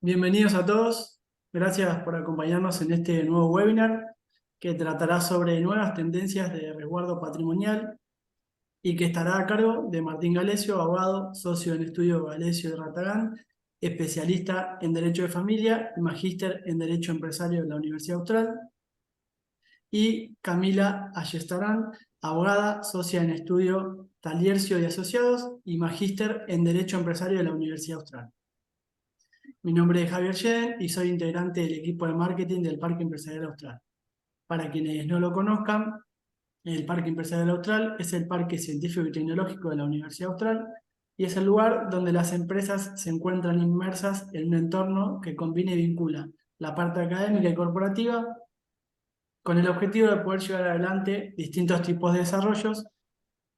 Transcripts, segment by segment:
Bienvenidos a todos. Gracias por acompañarnos en este nuevo webinar que tratará sobre nuevas tendencias de resguardo patrimonial y que estará a cargo de Martín Galesio, abogado, socio en estudio Galesio de Ratagán, especialista en Derecho de Familia y magíster en Derecho Empresario de la Universidad Austral, y Camila Ayestarán, abogada, socia en estudio Taliercio y Asociados y magíster en Derecho Empresario de la Universidad Austral. Mi nombre es Javier Jeden y soy integrante del equipo de marketing del Parque Empresarial Austral. Para quienes no lo conozcan, el Parque Empresarial Austral es el parque científico y tecnológico de la Universidad Austral y es el lugar donde las empresas se encuentran inmersas en un entorno que combina y vincula la parte académica y corporativa con el objetivo de poder llevar adelante distintos tipos de desarrollos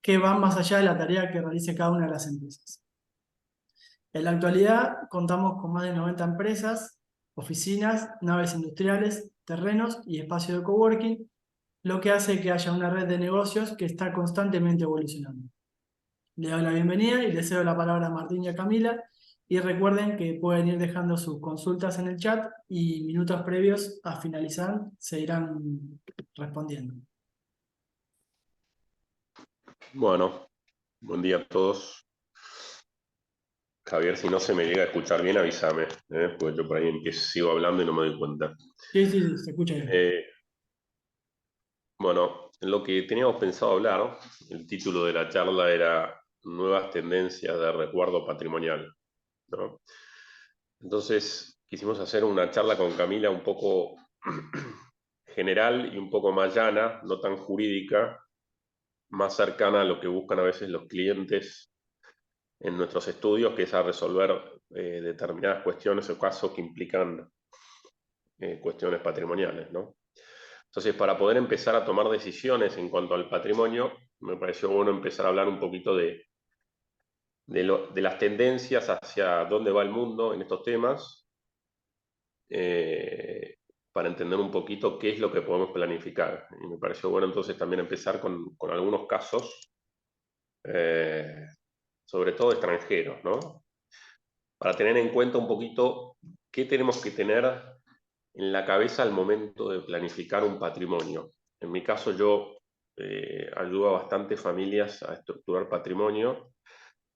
que van más allá de la tarea que realice cada una de las empresas. En la actualidad contamos con más de 90 empresas, oficinas, naves industriales, terrenos y espacios de coworking, lo que hace que haya una red de negocios que está constantemente evolucionando. Le doy la bienvenida y le cedo la palabra a Martín y a Camila, y recuerden que pueden ir dejando sus consultas en el chat y minutos previos a finalizar se irán respondiendo. Bueno, buen día a todos. Javier, si no se me llega a escuchar bien, avísame, porque yo por ahí sigo hablando y no me doy cuenta. Sí, se escucha bien. Bueno, lo que teníamos pensado hablar, el título de la charla era Nuevas tendencias de resguardo patrimonial, ¿no? Entonces, quisimos hacer una charla con Camila un poco general y un poco más llana, no tan jurídica, más cercana a lo que buscan a veces los clientes en nuestros estudios, que es a resolver determinadas cuestiones o casos que implican cuestiones patrimoniales, ¿no? Entonces, para poder empezar a tomar decisiones en cuanto al patrimonio, me pareció bueno empezar a hablar un poquito de las tendencias hacia dónde va el mundo en estos temas, para entender un poquito qué es lo que podemos planificar. Y me pareció bueno entonces también empezar con algunos casos, sobre todo extranjeros, ¿no? Para tener en cuenta un poquito qué tenemos que tener en la cabeza al momento de planificar un patrimonio. En mi caso, yo ayudo a bastantes familias a estructurar patrimonio,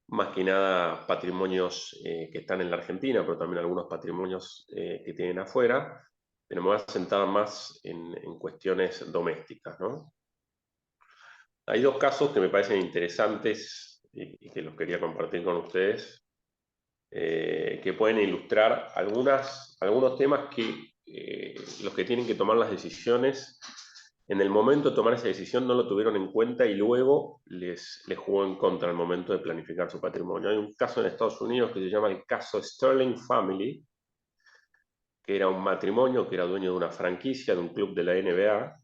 más que nada patrimonios que están en la Argentina, pero también algunos patrimonios que tienen afuera, pero me voy a centrar más en cuestiones domésticas, ¿no? Hay dos casos que me parecen interesantes y que los quería compartir con ustedes, que pueden ilustrar algunos temas que los que tienen que tomar las decisiones, en el momento de tomar esa decisión no lo tuvieron en cuenta y luego les jugó en contra al momento de planificar su patrimonio. Hay un caso en Estados Unidos que se llama el caso Sterling Family, que era un matrimonio que era dueño de una franquicia de un club de la NBA,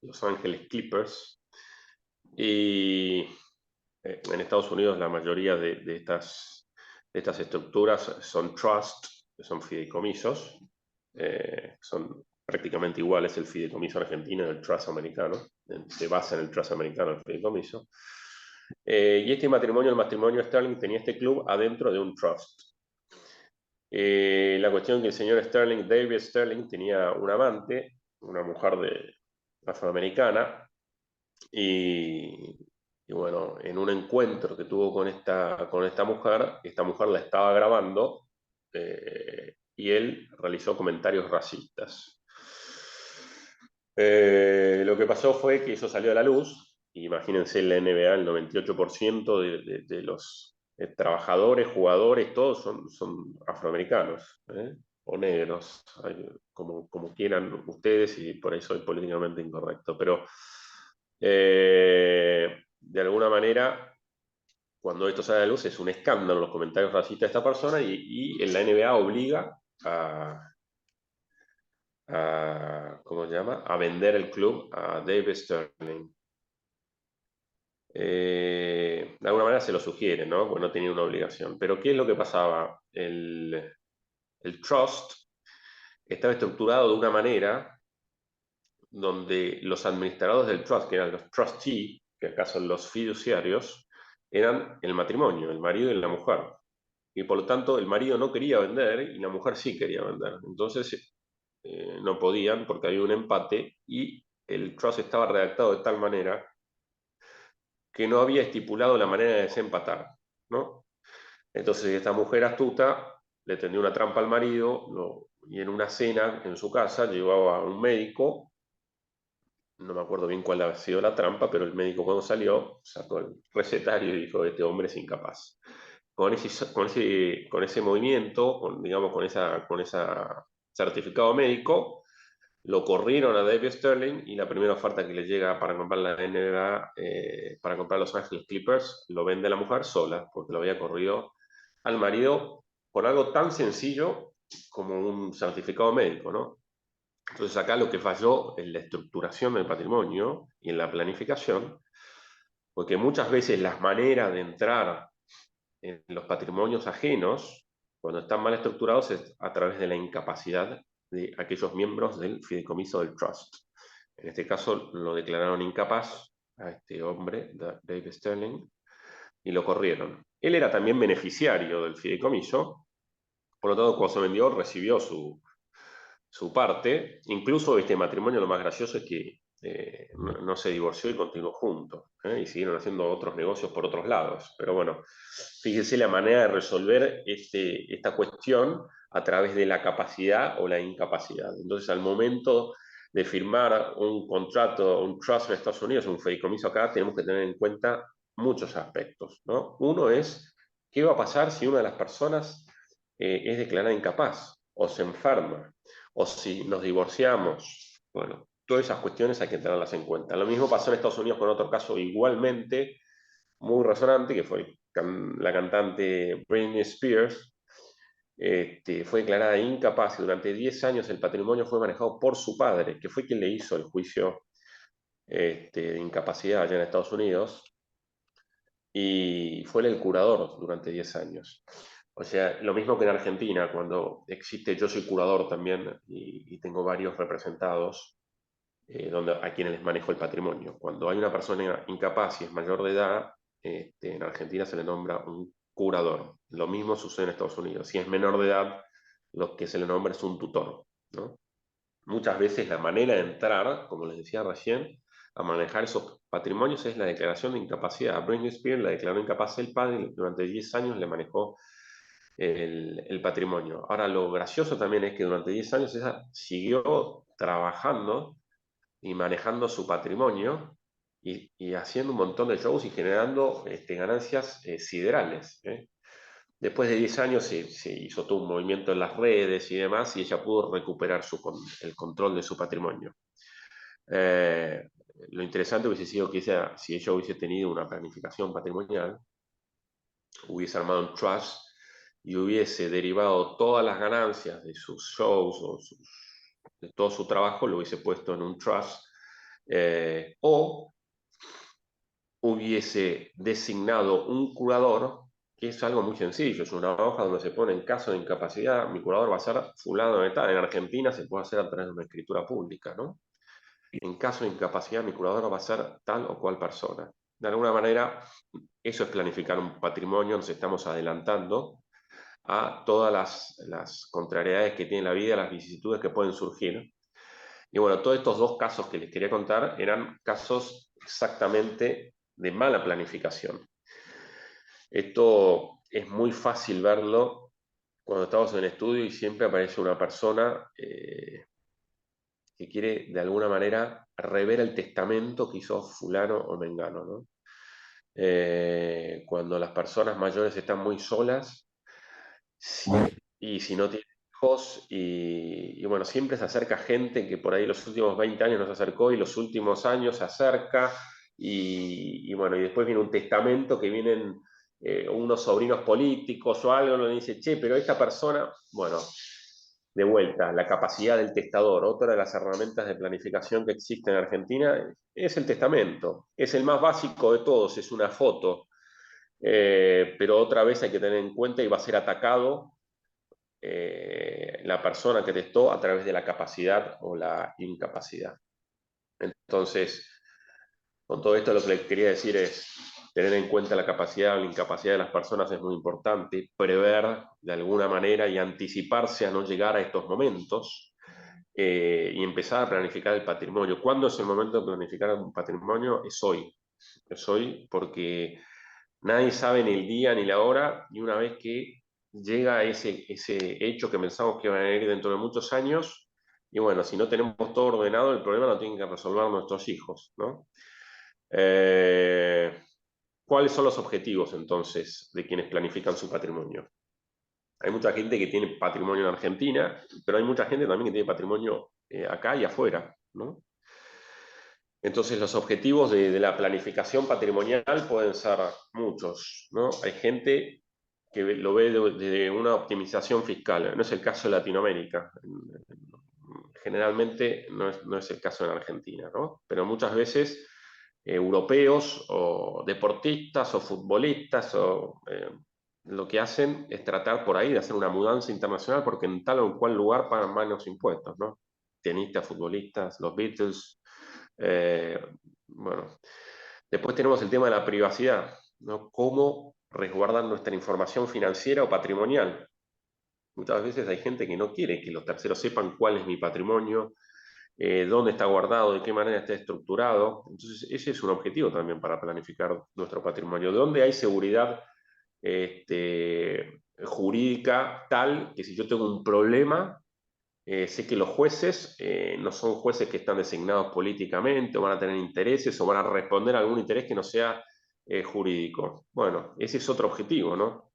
Los Ángeles Clippers, y en Estados Unidos la mayoría de estas estructuras son trust, que son fideicomisos, son prácticamente iguales el fideicomiso argentino y el trust americano, se basa en el trust americano el fideicomiso. Y este matrimonio, el matrimonio Sterling, tenía este club adentro de un trust. La cuestión es que el señor Sterling, David Sterling, tenía un amante, una mujer afroamericana, y bueno, en un encuentro que tuvo con esta mujer la estaba grabando, y él realizó comentarios racistas. Lo que pasó fue que eso salió a la luz. Imagínense, en la NBA el 98% de los trabajadores, jugadores, todos son afroamericanos, o negros, como quieran ustedes, y por eso es políticamente incorrecto. Pero de alguna manera, cuando esto sale a la luz, es un escándalo los comentarios racistas de esta persona, y en la NBA obliga ¿cómo se llama? A vender el club a David Sterling. De alguna manera se lo sugiere, ¿no? Porque no tenía una obligación. Pero ¿qué es lo que pasaba? El trust estaba estructurado de una manera donde los administradores del trust, que eran los trustees, que acá son los fiduciarios, eran el matrimonio, el marido y la mujer. y por lo tanto el marido no quería vender y la mujer sí quería vender. Entonces no podían porque había un empate y el trust estaba redactado de tal manera que no había estipulado la manera de desempatar, ¿no? Entonces esta mujer astuta le tendió una trampa al marido y en una cena en su casa llevaba a un médico, no me acuerdo bien cuál había sido la trampa, pero el médico cuando salió sacó el recetario y dijo, este hombre es incapaz. Con ese movimiento, digamos, con esa certificado médico, lo corrieron a David Sterling y la primera oferta que le llega para comprar la NBA, para comprar Los Angeles Clippers, lo vende la mujer sola, porque lo había corrido al marido por algo tan sencillo como un certificado médico, ¿no? Entonces acá lo que falló en la estructuración del patrimonio y en la planificación, porque muchas veces las maneras de entrar en los patrimonios ajenos, cuando están mal estructurados, es a través de la incapacidad de aquellos miembros del fideicomiso del trust. En este caso lo declararon incapaz a este hombre, David Sterling, y lo corrieron. Él era también beneficiario del fideicomiso, por lo tanto, cuando se vendió, recibió su parte. Incluso este matrimonio, lo más gracioso es que no se divorció y continuó juntos, y siguieron haciendo otros negocios por otros lados. Pero bueno, fíjese la manera de resolver esta cuestión a través de la capacidad o la incapacidad. Entonces, al momento de firmar un contrato, un trust en Estados Unidos, un fideicomiso acá, tenemos que tener en cuenta muchos aspectos, ¿no? Uno es, ¿qué va a pasar si una de las personas es declarada incapaz o se enferma? O si nos divorciamos. Bueno, todas esas cuestiones hay que tenerlas en cuenta. Lo mismo pasó en Estados Unidos con otro caso igualmente muy resonante, que fue la cantante Britney Spears. Fue declarada incapaz y durante 10 años el patrimonio fue manejado por su padre, que fue quien le hizo el juicio de incapacidad allá en Estados Unidos, y fue el curador durante 10 años. O sea, lo mismo que en Argentina, cuando existe, yo soy curador también y tengo varios representados a quienes les manejo el patrimonio. Cuando hay una persona incapaz y es mayor de edad, en Argentina se le nombra un curador. Lo mismo sucede en Estados Unidos. Si es menor de edad, lo que se le nombra es un tutor, ¿no? Muchas veces la manera de entrar, como les decía recién, a manejar esos patrimonios es la declaración de incapacidad. Britney Spears la declaró incapaz el padre y durante 10 años le manejó el patrimonio. Ahora, lo gracioso también es que durante 10 años ella siguió trabajando y manejando su patrimonio y haciendo un montón de shows y generando ganancias siderales. Después de 10 años se hizo todo un movimiento en las redes y demás, y ella pudo recuperar el control de su patrimonio. Eh, lo interesante hubiese sido que si ella hubiese tenido una planificación patrimonial, hubiese armado un trust y hubiese derivado todas las ganancias de sus shows o de todo su trabajo, lo hubiese puesto en un trust, o hubiese designado un curador, que es algo muy sencillo, es una hoja donde se pone en caso de incapacidad, mi curador va a ser fulano de tal. En Argentina se puede hacer a través de una escritura pública, ¿no? En caso de incapacidad, mi curador va a ser tal o cual persona. De alguna manera, eso es planificar un patrimonio, nos estamos adelantando a todas las contrariedades que tiene la vida, las vicisitudes que pueden surgir. Y bueno, todos estos dos casos que les quería contar eran casos exactamente de mala planificación. Esto es muy fácil verlo cuando estamos en el estudio y siempre aparece una persona que quiere de alguna manera rever el testamento que hizo fulano o mengano, ¿no? Cuando las personas mayores están muy solas y si no tienen hijos, y bueno, siempre se acerca gente que por ahí los últimos 20 años no se acercó y los últimos años se acerca, y bueno, y después viene un testamento que vienen unos sobrinos políticos o algo, le dice, che, pero esta persona, bueno, de vuelta, la capacidad del testador, otra de las herramientas de planificación que existe en Argentina es el testamento, es el más básico de todos, es una foto, pero otra vez hay que tener en cuenta y va a ser atacado la persona que testó a través de la capacidad o la incapacidad. Entonces, con todo esto lo que les quería decir es, tener en cuenta la capacidad o la incapacidad de las personas es muy importante, prever de alguna manera y anticiparse a no llegar a estos momentos y empezar a planificar el patrimonio. ¿Cuándo es el momento de planificar un patrimonio? Es hoy. Es hoy porque nadie sabe ni el día ni la hora, y una vez que llega ese hecho que pensamos que va a venir dentro de muchos años, y bueno, si no tenemos todo ordenado, el problema lo tienen que resolver nuestros hijos, ¿no? Eh, ¿Cuáles son los objetivos entonces de quienes planifican su patrimonio? Hay mucha gente que tiene patrimonio en Argentina, pero hay mucha gente también que tiene patrimonio acá y afuera, ¿no? Entonces los objetivos de la planificación patrimonial pueden ser muchos, ¿no? Hay gente que lo ve desde una optimización fiscal. No es el caso de Latinoamérica. Generalmente no es el caso en Argentina, ¿no? Pero muchas veces europeos o deportistas o futbolistas lo que hacen es tratar por ahí de hacer una mudanza internacional porque en tal o cual lugar pagan menos impuestos, ¿no? Tenistas, futbolistas, los Beatles. eh, bueno, después tenemos el tema de la privacidad, ¿no? ¿Cómo resguardan nuestra información financiera o patrimonial? Muchas veces hay gente que no quiere que los terceros sepan cuál es mi patrimonio, dónde está guardado, de qué manera está estructurado. Entonces, ese es un objetivo también para planificar nuestro patrimonio. ¿De dónde hay seguridad jurídica tal que si yo tengo un problema, sé que los jueces no son jueces que están designados políticamente o van a tener intereses o van a responder a algún interés que no sea jurídico? Bueno, ese es otro objetivo, ¿no?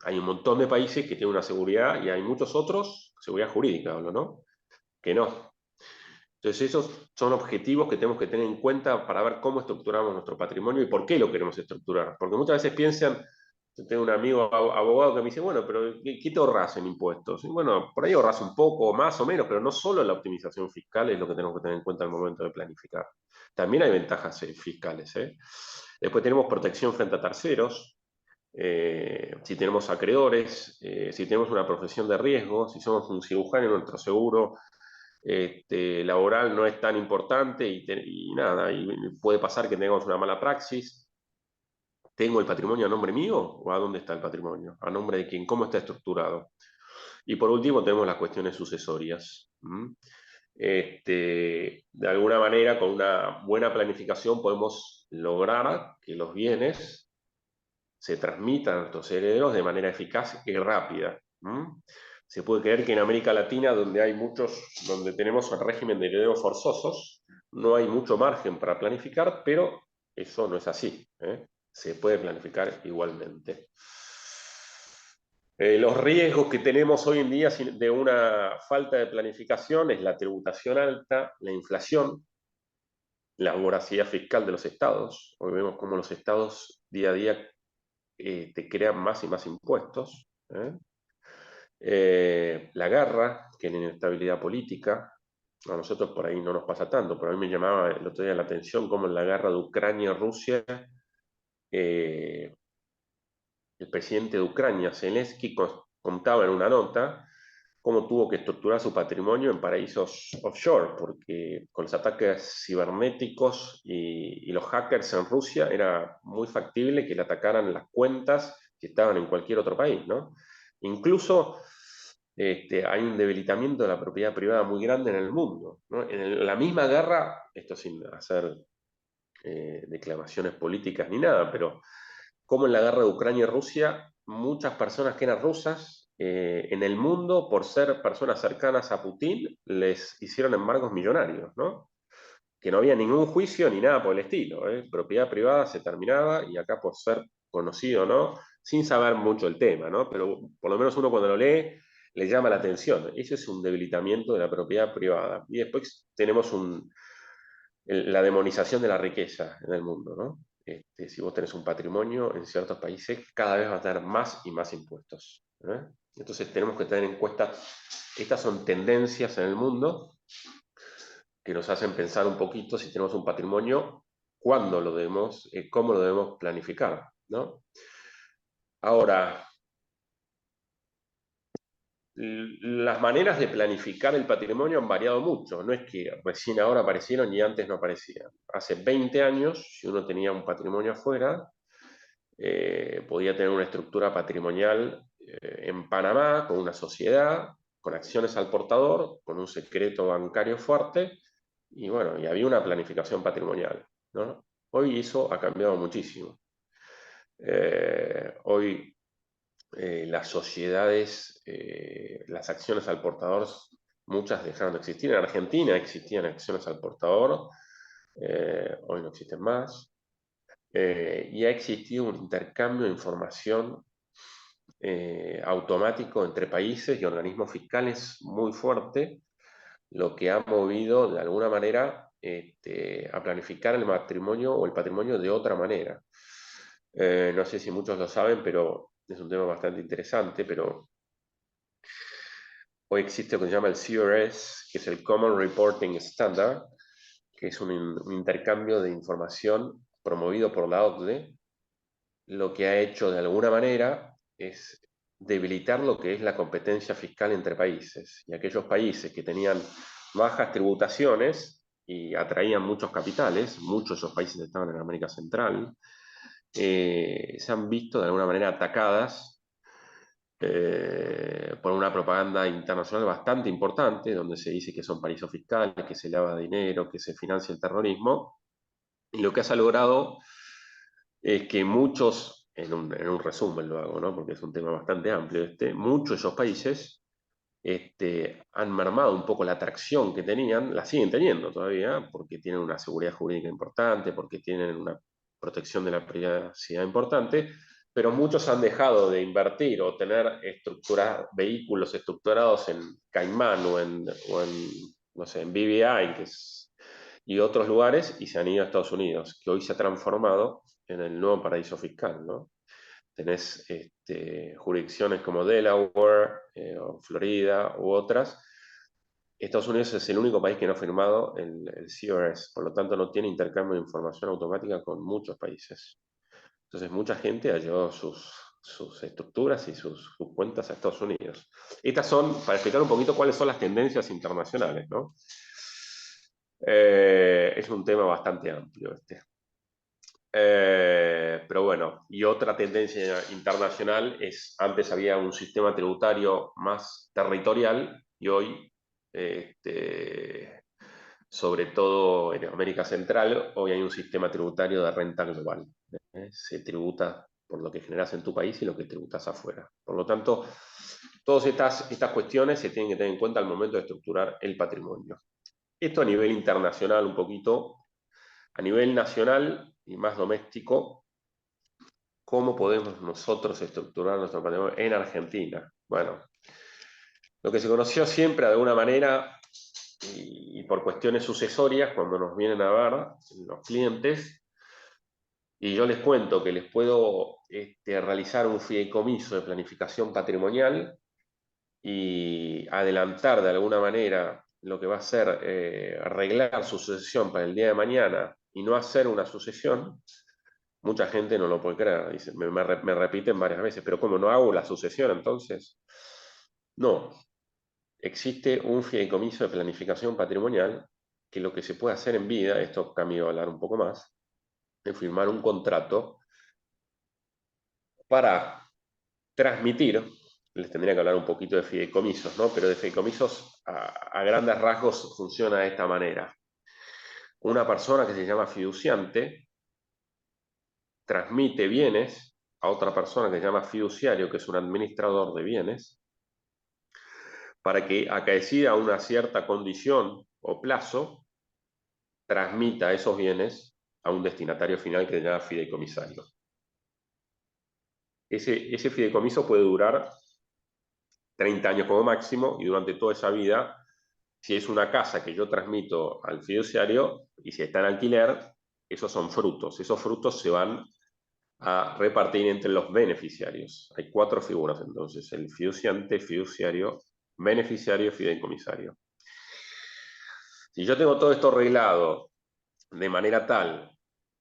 Hay un montón de países que tienen una seguridad y hay muchos otros, seguridad jurídica, hablo, ¿no? Que no. Entonces, esos son objetivos que tenemos que tener en cuenta para ver cómo estructuramos nuestro patrimonio y por qué lo queremos estructurar. Porque muchas veces piensan, yo tengo un amigo abogado que me dice, bueno, pero ¿qué te ahorras en impuestos? Y bueno, por ahí ahorras un poco, más o menos, pero no solo la optimización fiscal es lo que tenemos que tener en cuenta al momento de planificar. También hay ventajas fiscales, ¿eh? Después tenemos protección frente a terceros, si tenemos acreedores, si tenemos una profesión de riesgo, si somos un cirujano y nuestro seguro laboral no es tan importante y nada, y puede pasar que tengamos una mala praxis. ¿Tengo el patrimonio a nombre mío o a dónde está el patrimonio? ¿A nombre de quién? ¿Cómo está estructurado? Y por último tenemos las cuestiones sucesorias. De alguna manera, con una buena planificación podemos lograr que los bienes se transmitan a nuestros herederos de manera eficaz y rápida. Se puede creer que en América Latina, donde tenemos el régimen de herederos forzosos, no hay mucho margen para planificar, pero eso no es así, ¿eh? Se puede planificar igualmente. Los riesgos que tenemos hoy en día de una falta de planificación es la tributación alta, la inflación, la voracidad fiscal de los estados. Hoy vemos cómo los estados día a día te crean más y más impuestos. La guerra, que es la inestabilidad política. A nosotros por ahí no nos pasa tanto, pero a mí me llamaba el otro día la atención cómo en la guerra de Ucrania y Rusia, el presidente de Ucrania, Zelensky, contaba en una nota cómo tuvo que estructurar su patrimonio en paraísos offshore, porque con los ataques cibernéticos y los hackers en Rusia era muy factible que le atacaran las cuentas que estaban en cualquier otro país, ¿no? Incluso hay un debilitamiento de la propiedad privada muy grande en el mundo, ¿no? En la misma guerra, esto sin hacer declamaciones políticas ni nada, pero como en la guerra de Ucrania y Rusia, muchas personas que eran rusas en el mundo, por ser personas cercanas a Putin, les hicieron embargos millonarios, ¿no? Que no había ningún juicio ni nada por el estilo, ¿eh? Propiedad privada se terminaba y acá por ser conocido, ¿no? Sin saber mucho el tema, ¿no? Pero por lo menos uno cuando lo lee le llama la atención. Eso es un debilitamiento de la propiedad privada. Y después tenemos la demonización de la riqueza en el mundo, ¿no? Si vos tenés un patrimonio en ciertos países, cada vez va a tener más y más impuestos, ¿eh? Entonces tenemos que tener en cuenta, estas son tendencias en el mundo que nos hacen pensar un poquito si tenemos un patrimonio, cuándo lo debemos, cómo lo debemos planificar, ¿no? Ahora, las maneras de planificar el patrimonio han variado mucho, no es que recién ahora aparecieron y antes no aparecían. Hace 20 años, si uno tenía un patrimonio afuera, podía tener una estructura patrimonial en Panamá con una sociedad, con acciones al portador, con un secreto bancario fuerte, y bueno, y había una planificación patrimonial, ¿no? Hoy eso ha cambiado muchísimo. Hoy las sociedades, las acciones al portador, muchas dejaron de existir. En Argentina existían acciones al portador, hoy no existen más. Y ha existido un intercambio de información automático entre países y organismos fiscales muy fuerte, lo que ha movido de alguna manera a planificar el matrimonio o el patrimonio de otra manera. No sé si muchos lo saben, pero es un tema bastante interesante, pero hoy existe lo que se llama el CRS, que es el Common Reporting Standard, que es un intercambio de información promovido por la OCDE. Lo que ha hecho de alguna manera es debilitar lo que es la competencia fiscal entre países. Y aquellos países que tenían bajas tributaciones y atraían muchos capitales, muchos de esos países estaban en América Central, se han visto de alguna manera atacadas por una propaganda internacional bastante importante, donde se dice que son paraísos fiscales, que se lava dinero, que se financia el terrorismo. Y lo que se ha logrado es que muchos, en un resumen lo hago, ¿no? Porque es un tema bastante amplio, muchos de esos países han mermado un poco la atracción que tenían, la siguen teniendo todavía, porque tienen una seguridad jurídica importante, porque tienen una protección de la privacidad importante, pero muchos han dejado de invertir o tener vehículos estructurados en Caimán o en no sé, en BVI, y otros lugares, y se han ido a Estados Unidos, que hoy se ha transformado en el nuevo paraíso fiscal, ¿no? Tenés jurisdicciones como Delaware, o Florida u otras. Estados Unidos es el único país que no ha firmado el CRS, por lo tanto no tiene intercambio de información automática con muchos países. Entonces mucha gente ha llevado sus estructuras y sus cuentas a Estados Unidos. Estas son, para explicar un poquito cuáles son las tendencias internacionales, ¿no? Es un tema bastante amplio este. Pero bueno, y otra tendencia internacional es, antes había un sistema tributario más territorial y hoy, sobre todo en América Central, hoy hay un sistema tributario de renta global. Se tributa por lo que generas en tu país y lo que tributas afuera. Por lo tanto, todas estas cuestiones se tienen que tener en cuenta al momento de estructurar el patrimonio. Esto a nivel internacional un poquito. A nivel nacional y más doméstico, ¿cómo podemos nosotros estructurar nuestro patrimonio en Argentina? Bueno, lo que se conoció siempre de alguna manera y por cuestiones sucesorias, cuando nos vienen a ver los clientes, y yo les cuento que les puedo realizar un fideicomiso de planificación patrimonial y adelantar de alguna manera lo que va a ser arreglar su sucesión para el día de mañana y no hacer una sucesión. Mucha gente no lo puede creer, dice, me repiten varias veces, pero ¿cómo no hago la sucesión entonces? No, existe un fideicomiso de planificación patrimonial que lo que se puede hacer en vida, esto Cami va a hablar un poco más, es firmar un contrato para transmitir, les tendría que hablar un poquito de fideicomisos, ¿no? Pero de fideicomisos a grandes rasgos funciona de esta manera. Una persona que se llama fiduciante transmite bienes a otra persona que se llama fiduciario, que es un administrador de bienes, para que, acaecida una cierta condición o plazo, transmita esos bienes a un destinatario final que se llama fideicomisario. Ese fideicomiso puede durar 30 años como máximo, y durante toda esa vida, si es una casa que yo transmito al fiduciario y si está en alquiler, esos son frutos. Esos frutos se van a repartir entre los beneficiarios. Hay 4 figuras entonces: el fiduciante, fiduciario, beneficiario, fideicomisario. Si yo tengo todo esto arreglado de manera tal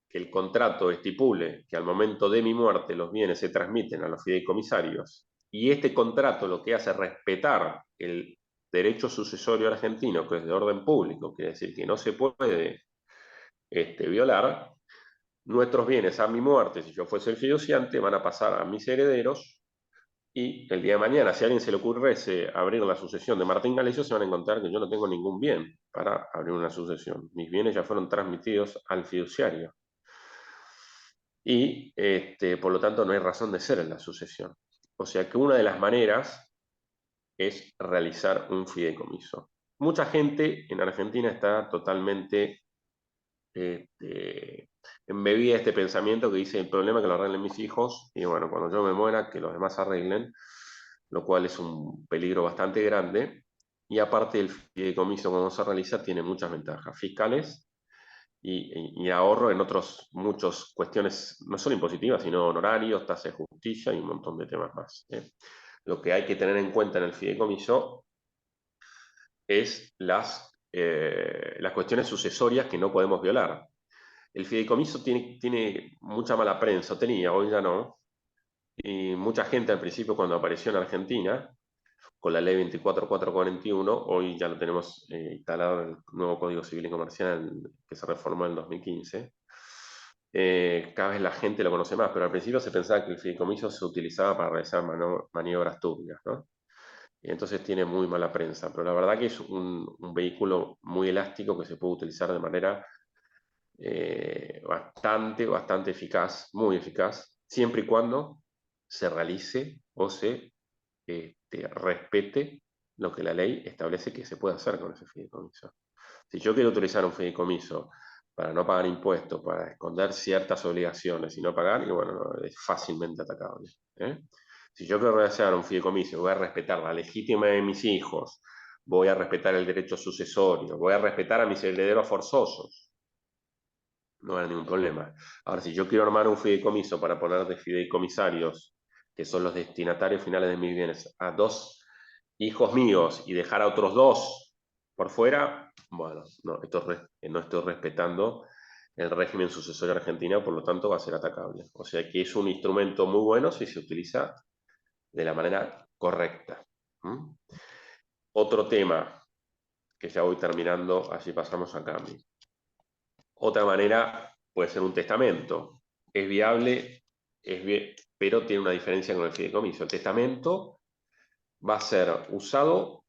que el contrato estipule que al momento de mi muerte los bienes se transmiten a los fideicomisarios, y este contrato lo que hace es respetar el derecho sucesorio argentino, que es de orden público, quiere decir que no se puede violar, nuestros bienes a mi muerte, si yo fuese el fiduciante, van a pasar a mis herederos y el día de mañana, si a alguien se le ocurriese abrir la sucesión de Martín Galesio, se van a encontrar que yo no tengo ningún bien para abrir una sucesión. Mis bienes ya fueron transmitidos al fiduciario. Y por lo tanto no hay razón de ser en la sucesión. O sea que una de las maneras es realizar un fideicomiso. Mucha gente en Argentina está totalmente embebida este pensamiento que dice el problema es que lo arreglen mis hijos y bueno, cuando yo me muera que los demás arreglen, lo cual es un peligro bastante grande. Y aparte el fideicomiso cuando se realiza tiene muchas ventajas fiscales y ahorro en otros muchas cuestiones, no solo impositivas, sino honorarios, tasa de justicia y un montón de temas más. Lo que hay que tener en cuenta en el fideicomiso es las cuestiones sucesorias que no podemos violar. El fideicomiso tiene mucha mala prensa, tenía, hoy ya no, y mucha gente al principio cuando apareció en Argentina, con la ley 24441, hoy ya lo tenemos instalado en el nuevo Código Civil y Comercial que se reformó en el 2015, cada vez la gente lo conoce más, pero al principio se pensaba que el fideicomiso se utilizaba para realizar maniobras turbias, ¿no? Y entonces tiene muy mala prensa, pero la verdad que es un vehículo muy elástico que se puede utilizar de manera bastante eficaz, muy eficaz, siempre y cuando se realice o se respete lo que la ley establece que se puede hacer con ese fideicomiso. Si yo quiero utilizar un fideicomiso para no pagar impuestos, para esconder ciertas obligaciones y no pagar, y bueno, no, es fácilmente atacable. ¿Eh? Si yo quiero realizar un fideicomiso, voy a respetar la legítima de mis hijos, voy a respetar el derecho sucesorio, voy a respetar a mis herederos forzosos, no hay ningún problema. Ahora, si yo quiero armar un fideicomiso para poner de fideicomisarios, que son los destinatarios finales de mis bienes, a dos hijos míos y dejar a otros dos por fuera, bueno, no, no estoy respetando el régimen sucesorio argentino, por lo tanto va a ser atacable. O sea que es un instrumento muy bueno si se utiliza de la manera correcta. ¿Mm? Otro tema, que ya voy terminando, así pasamos a cambio. Otra manera puede ser un testamento. Es viable, pero tiene una diferencia con el fideicomiso. El testamento va a ser usado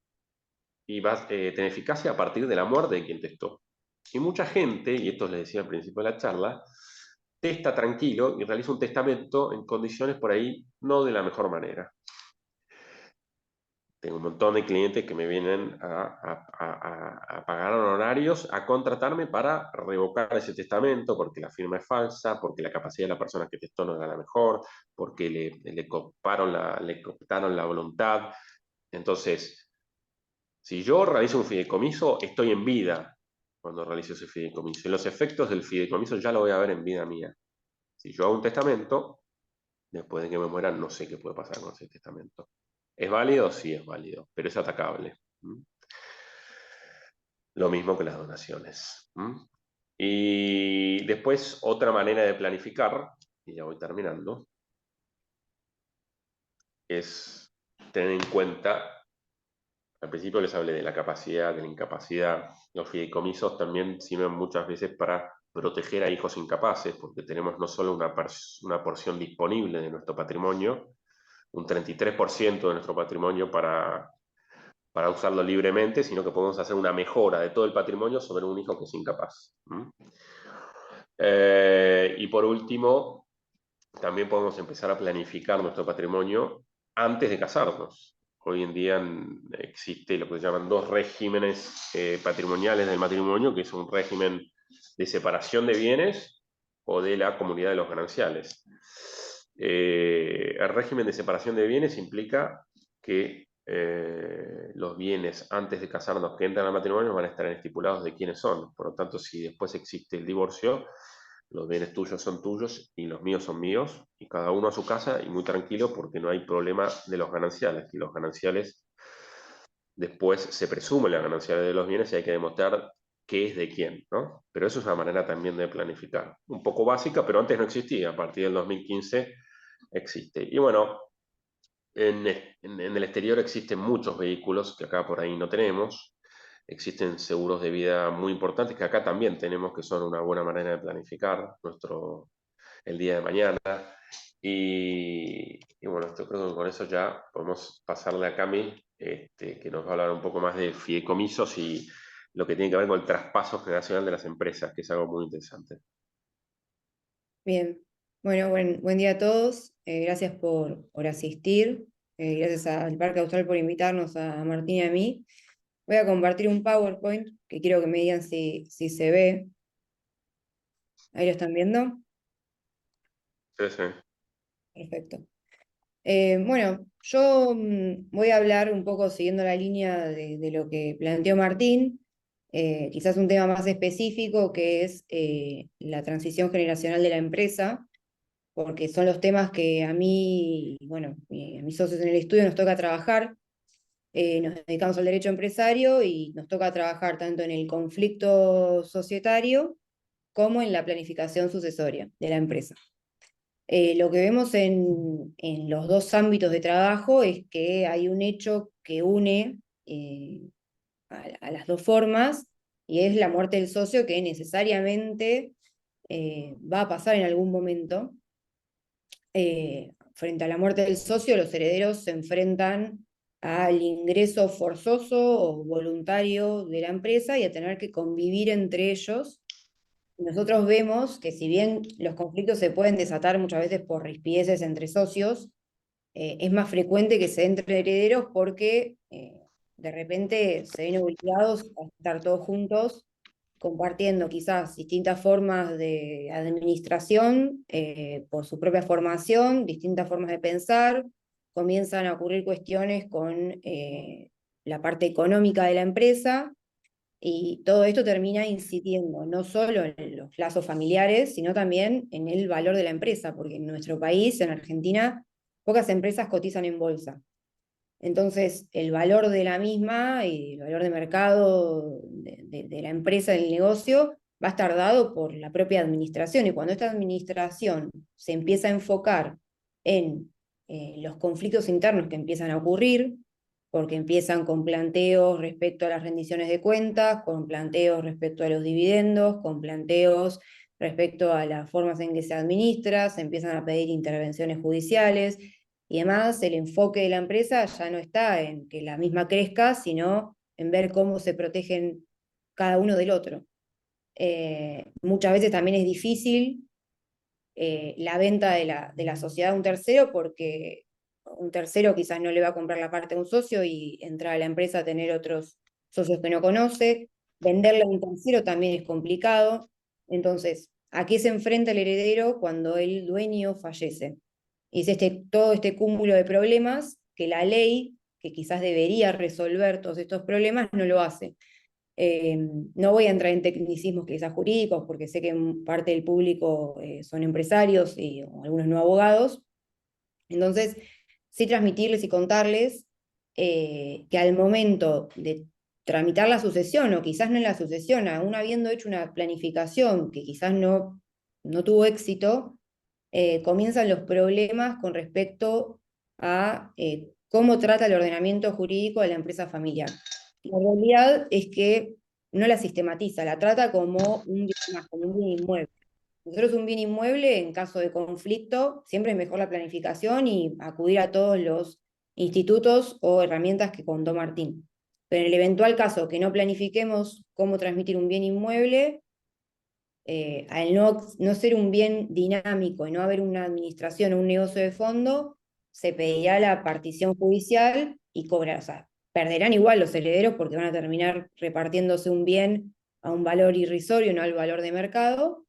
y va a tener eficacia a partir de la muerte de quien testó. Y mucha gente, y esto les decía al principio de la charla, testa tranquilo y realiza un testamento en condiciones por ahí no de la mejor manera. Tengo un montón de clientes que me vienen a pagar honorarios, a contratarme para revocar ese testamento porque la firma es falsa, porque la capacidad de la persona que testó no era la mejor, porque le cooptaron la voluntad. Entonces, si yo realizo un fideicomiso, estoy en vida cuando realizo ese fideicomiso. Y los efectos del fideicomiso ya lo voy a ver en vida mía. Si yo hago un testamento, después de que me muera, no sé qué puede pasar con ese testamento. ¿Es válido? Sí, es válido, pero es atacable. ¿Mm? Lo mismo que las donaciones. ¿Mm? Y después, otra manera de planificar, y ya voy terminando, es tener en cuenta, al principio les hablé de la capacidad, de la incapacidad. Los fideicomisos también sirven muchas veces para proteger a hijos incapaces, porque tenemos no solo una porción disponible de nuestro patrimonio, un 33% de nuestro patrimonio para usarlo libremente, sino que podemos hacer una mejora de todo el patrimonio sobre un hijo que es incapaz. Y por último, también podemos empezar a planificar nuestro patrimonio antes de casarnos. Hoy en día existe lo que se llaman dos regímenes patrimoniales del matrimonio, que es un régimen de separación de bienes o de la comunidad de los gananciales. El régimen de separación de bienes implica que los bienes antes de casarnos que entran al matrimonio van a estar estipulados de quiénes son. Por lo tanto, si después existe el divorcio, los bienes tuyos son tuyos y los míos son míos, y cada uno a su casa y muy tranquilo porque no hay problema de los gananciales. Y los gananciales, después se presume la ganancial de los bienes y hay que demostrar qué es de quién, ¿no? Pero eso es una manera también de planificar. Un poco básica, pero antes no existía. A partir del 2015 existe. Y bueno, en el exterior existen muchos vehículos que acá por ahí no tenemos. existen seguros de vida muy importantes que acá también tenemos, que son una buena manera de planificar el día de mañana. Y bueno, yo creo que con eso ya podemos pasarle a Cami, que nos va a hablar un poco más de fideicomisos y lo que tiene que ver con el traspaso generacional de las empresas, que es algo muy interesante. Bien, bueno, buen día a todos. Gracias por asistir. Gracias al Parque Austral por invitarnos a Martín y a mí. Voy a compartir un PowerPoint que quiero que me digan si se ve. ¿Ahí lo están viendo? Sí, sí. Perfecto. Bueno, yo voy a hablar un poco siguiendo la línea de lo que planteó Martín, quizás un tema más específico que es la transición generacional de la empresa, porque son los temas que a mí, bueno, a mis socios en el estudio nos toca trabajar. Nos dedicamos al derecho empresario y nos toca trabajar tanto en el conflicto societario como en la planificación sucesoria de la empresa. Lo que vemos en los dos ámbitos de trabajo es que hay un hecho que une a las dos formas, y es la muerte del socio, que necesariamente va a pasar en algún momento. Frente a la muerte del socio, los herederos se enfrentan al ingreso forzoso o voluntario de la empresa y a tener que convivir entre ellos. Nosotros vemos que si bien los conflictos se pueden desatar muchas veces por rispideces entre socios, es más frecuente que se entre herederos porque de repente se ven obligados a estar todos juntos compartiendo quizás distintas formas de administración por su propia formación, distintas formas de pensar, comienzan a ocurrir cuestiones con la parte económica de la empresa, y todo esto termina incidiendo no solo en los lazos familiares, sino también en el valor de la empresa, porque en nuestro país, en Argentina, pocas empresas cotizan en bolsa. Entonces, el valor de la misma y el valor de mercado de la empresa, del negocio, va a estar dado por la propia administración. Y cuando esta administración se empieza a enfocar en los conflictos internos que empiezan a ocurrir, porque empiezan con planteos respecto a las rendiciones de cuentas, con planteos respecto a los dividendos, con planteos respecto a las formas en que se administra, se empiezan a pedir intervenciones judiciales, y además el enfoque de la empresa ya no está en que la misma crezca, sino en ver cómo se protegen cada uno del otro. Muchas veces también es difícil la venta de la sociedad a un tercero, porque un tercero quizás no le va a comprar la parte a un socio y entrar a la empresa a tener otros socios que no conoce. Venderle a un tercero también es complicado. Entonces, ¿a qué se enfrenta el heredero cuando el dueño fallece? Y es todo este cúmulo de problemas que la ley, que quizás debería resolver todos estos problemas, no lo hace. No voy a entrar en tecnicismos quizás jurídicos, porque sé que parte del público son empresarios o algunos no abogados. Entonces, sí transmitirles y contarles que al momento de tramitar la sucesión, o quizás no en la sucesión, aún habiendo hecho una planificación que quizás no tuvo éxito, comienzan los problemas con respecto a cómo trata el ordenamiento jurídico de la empresa familiar. La realidad es que no la sistematiza, la trata como un bien más, como un bien inmueble. Nosotros un bien inmueble, en caso de conflicto, siempre es mejor la planificación y acudir a todos los institutos o herramientas que contó Martín. Pero en el eventual caso que no planifiquemos cómo transmitir un bien inmueble, al no ser un bien dinámico y no haber una administración o un negocio de fondo, se pedirá la partición judicial y cobrar, o sea, perderán igual los herederos porque van a terminar repartiéndose un bien a un valor irrisorio, no al valor de mercado.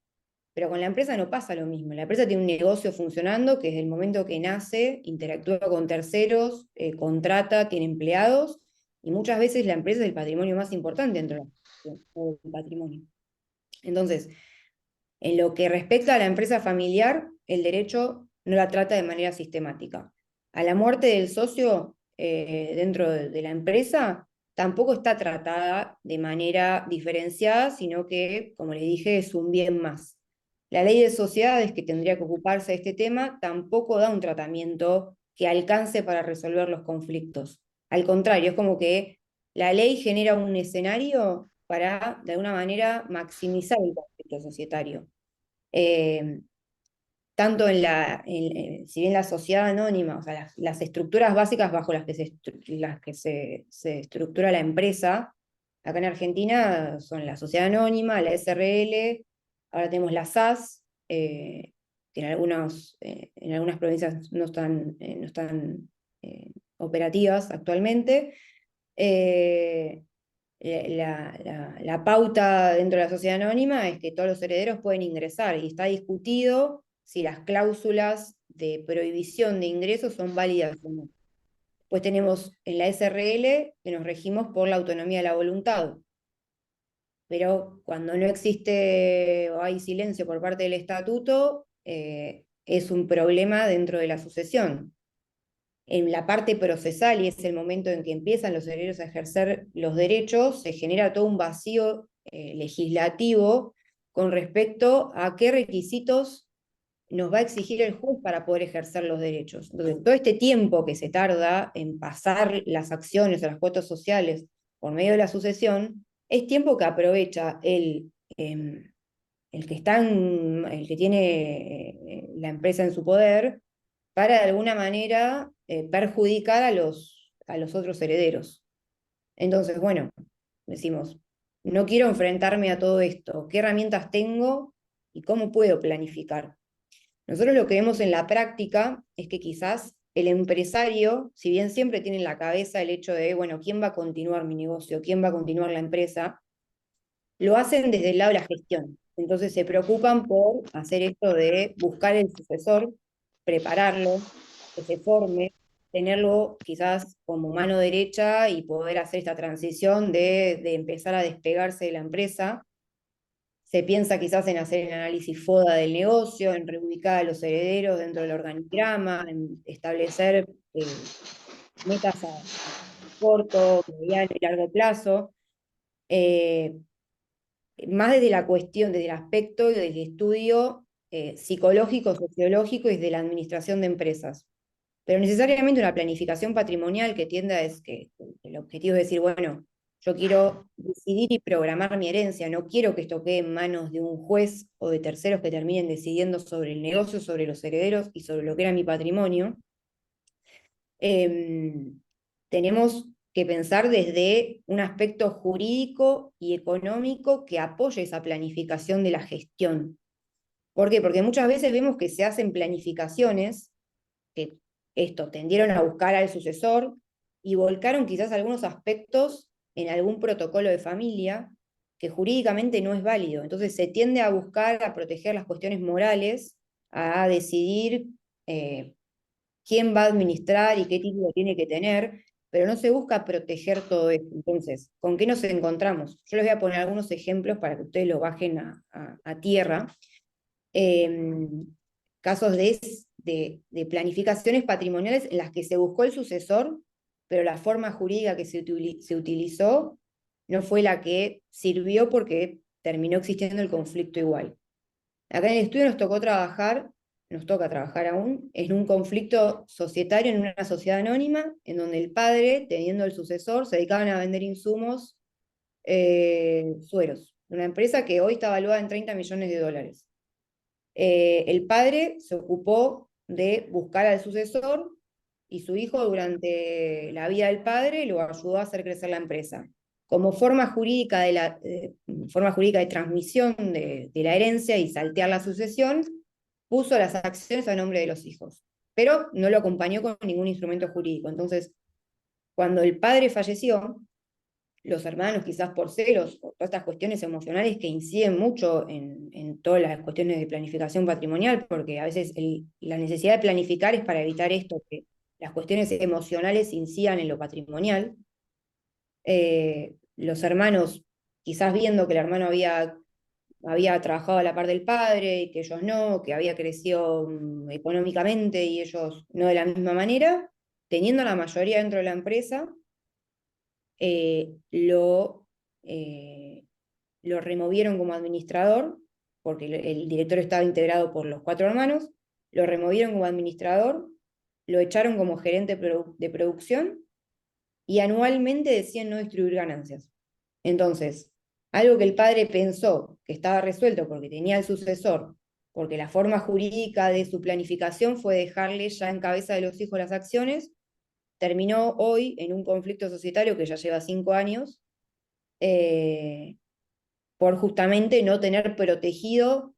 Pero con la empresa no pasa lo mismo. La empresa tiene un negocio funcionando que desde el momento que nace interactúa con terceros, contrata, tiene empleados, y muchas veces la empresa es el patrimonio más importante dentro del patrimonio. Entonces, en lo que respecta a la empresa familiar, el derecho no la trata de manera sistemática. A la muerte del socio dentro de la empresa, tampoco está tratada de manera diferenciada, sino que, como le dije, es un bien más. La ley de sociedades, que tendría que ocuparse de este tema, tampoco da un tratamiento que alcance para resolver los conflictos. Al contrario, es como que la ley genera un escenario para, de alguna manera, maximizar el conflicto societario. Tanto si bien la sociedad anónima, o sea, las estructuras básicas bajo las que se estructura la empresa, acá en Argentina son la sociedad anónima, la SRL, ahora tenemos la SAS, que en algunas provincias no están operativas actualmente. Eh, la pauta dentro de la sociedad anónima es que todos los herederos pueden ingresar y está discutido si las cláusulas de prohibición de ingresos son válidas o no. Pues tenemos en la SRL que nos regimos por la autonomía de la voluntad, pero cuando no existe o hay silencio por parte del estatuto, es un problema dentro de la sucesión. En la parte procesal, y es el momento en que empiezan los herederos a ejercer los derechos, se genera todo un vacío legislativo con respecto a qué requisitos nos va a exigir el juez para poder ejercer los derechos. Entonces, todo este tiempo que se tarda en pasar las acciones o las cuotas sociales por medio de la sucesión, es tiempo que aprovecha el que tiene la empresa en su poder para de alguna manera perjudicar a los otros herederos. Entonces, bueno, decimos, no quiero enfrentarme a todo esto, ¿qué herramientas tengo y cómo puedo planificar? Nosotros lo que vemos en la práctica es que quizás el empresario, si bien siempre tiene en la cabeza el hecho de, bueno, ¿quién va a continuar mi negocio? ¿Quién va a continuar la empresa? Lo hacen desde el lado de la gestión. Entonces se preocupan por hacer esto de buscar el sucesor, prepararlo, que se forme, tenerlo quizás como mano derecha y poder hacer esta transición de empezar a despegarse de la empresa. Se piensa quizás en hacer el análisis FODA del negocio, en reubicar a los herederos dentro del organigrama, en establecer metas a corto, mediano y largo plazo. Eh, Más desde la cuestión, desde el aspecto del estudio psicológico, sociológico y de la administración de empresas. Pero necesariamente una planificación patrimonial que tienda es que el objetivo es decir, bueno, yo quiero decidir y programar mi herencia, no quiero que esto quede en manos de un juez o de terceros que terminen decidiendo sobre el negocio, sobre los herederos y sobre lo que era mi patrimonio. Tenemos que pensar desde un aspecto jurídico y económico que apoye esa planificación de la gestión. ¿Por qué? Porque muchas veces vemos que se hacen planificaciones que tendieron a buscar al sucesor y volcaron quizás algunos aspectos en algún protocolo de familia que jurídicamente no es válido. Entonces se tiende a buscar, a proteger las cuestiones morales, a decidir quién va a administrar y qué título tiene que tener, pero no se busca proteger todo esto. Entonces, ¿con qué nos encontramos? Yo les voy a poner algunos ejemplos para que ustedes lo bajen a tierra. Casos de planificaciones patrimoniales en las que se buscó el sucesor, pero la forma jurídica que se utilizó no fue la que sirvió porque terminó existiendo el conflicto igual. Acá en el estudio nos toca trabajar aún, en un conflicto societario en una sociedad anónima, en donde el padre, teniendo el sucesor, se dedicaban a vender insumos sueros, una empresa que hoy está valuada en 30 millones de dólares. El padre se ocupó de buscar al sucesor y su hijo durante la vida del padre lo ayudó a hacer crecer la empresa. Como forma jurídica de transmisión de la herencia y saltear la sucesión, puso las acciones a nombre de los hijos, pero no lo acompañó con ningún instrumento jurídico. Entonces, cuando el padre falleció, los hermanos, quizás por celos, o todas estas cuestiones emocionales que inciden mucho en todas las cuestiones de planificación patrimonial, porque a veces la necesidad de planificar es para evitar esto, que las cuestiones emocionales incidan en lo patrimonial. Los hermanos, quizás viendo que el hermano había trabajado a la par del padre y que ellos no, que había crecido económicamente y ellos no de la misma manera, teniendo la mayoría dentro de la empresa, eh, lo, eh, lo removieron como administrador, porque el director estaba integrado por los 4 hermanos, lo removieron como administrador, lo echaron como gerente de producción y anualmente decían no distribuir ganancias. Entonces, algo que el padre pensó que estaba resuelto porque tenía el sucesor, porque la forma jurídica de su planificación fue dejarle ya en cabeza de los hijos las acciones, terminó hoy en un conflicto societario que ya lleva 5 años, por justamente no tener protegido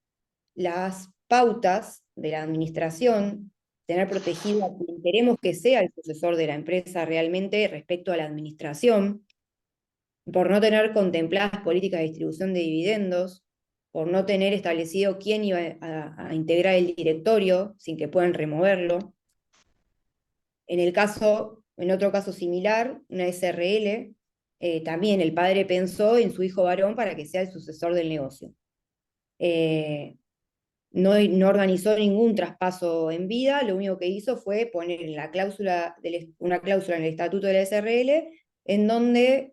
las pautas de la administración, tener protegido a quien queremos que sea el sucesor de la empresa realmente respecto a la administración, por no tener contempladas políticas de distribución de dividendos, por no tener establecido quién iba a integrar el directorio sin que puedan removerlo. En otro caso similar, una SRL, también el padre pensó en su hijo varón para que sea el sucesor del negocio. No organizó ningún traspaso en vida, lo único que hizo fue poner en una cláusula en el estatuto de la SRL en donde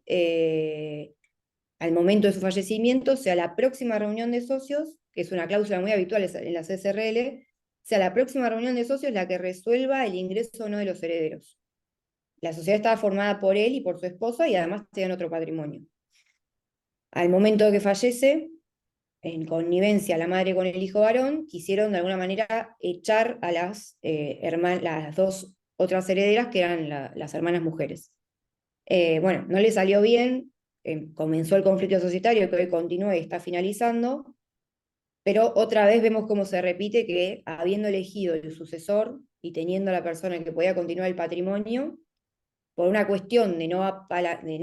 al momento de su fallecimiento sea la próxima reunión de socios, que es una cláusula muy habitual en las SRL, sea la próxima reunión de socios la que resuelva el ingreso o no de los herederos. La sociedad estaba formada por él y por su esposa y además tenían otro patrimonio. Al momento de que fallece, en connivencia la madre con el hijo varón, quisieron de alguna manera echar a las 2 otras herederas que eran las hermanas mujeres. Bueno, no le salió bien, comenzó el conflicto societario que hoy continúa y está finalizando, pero otra vez vemos cómo se repite que habiendo elegido el sucesor y teniendo a la persona que podía continuar el patrimonio, por una cuestión de no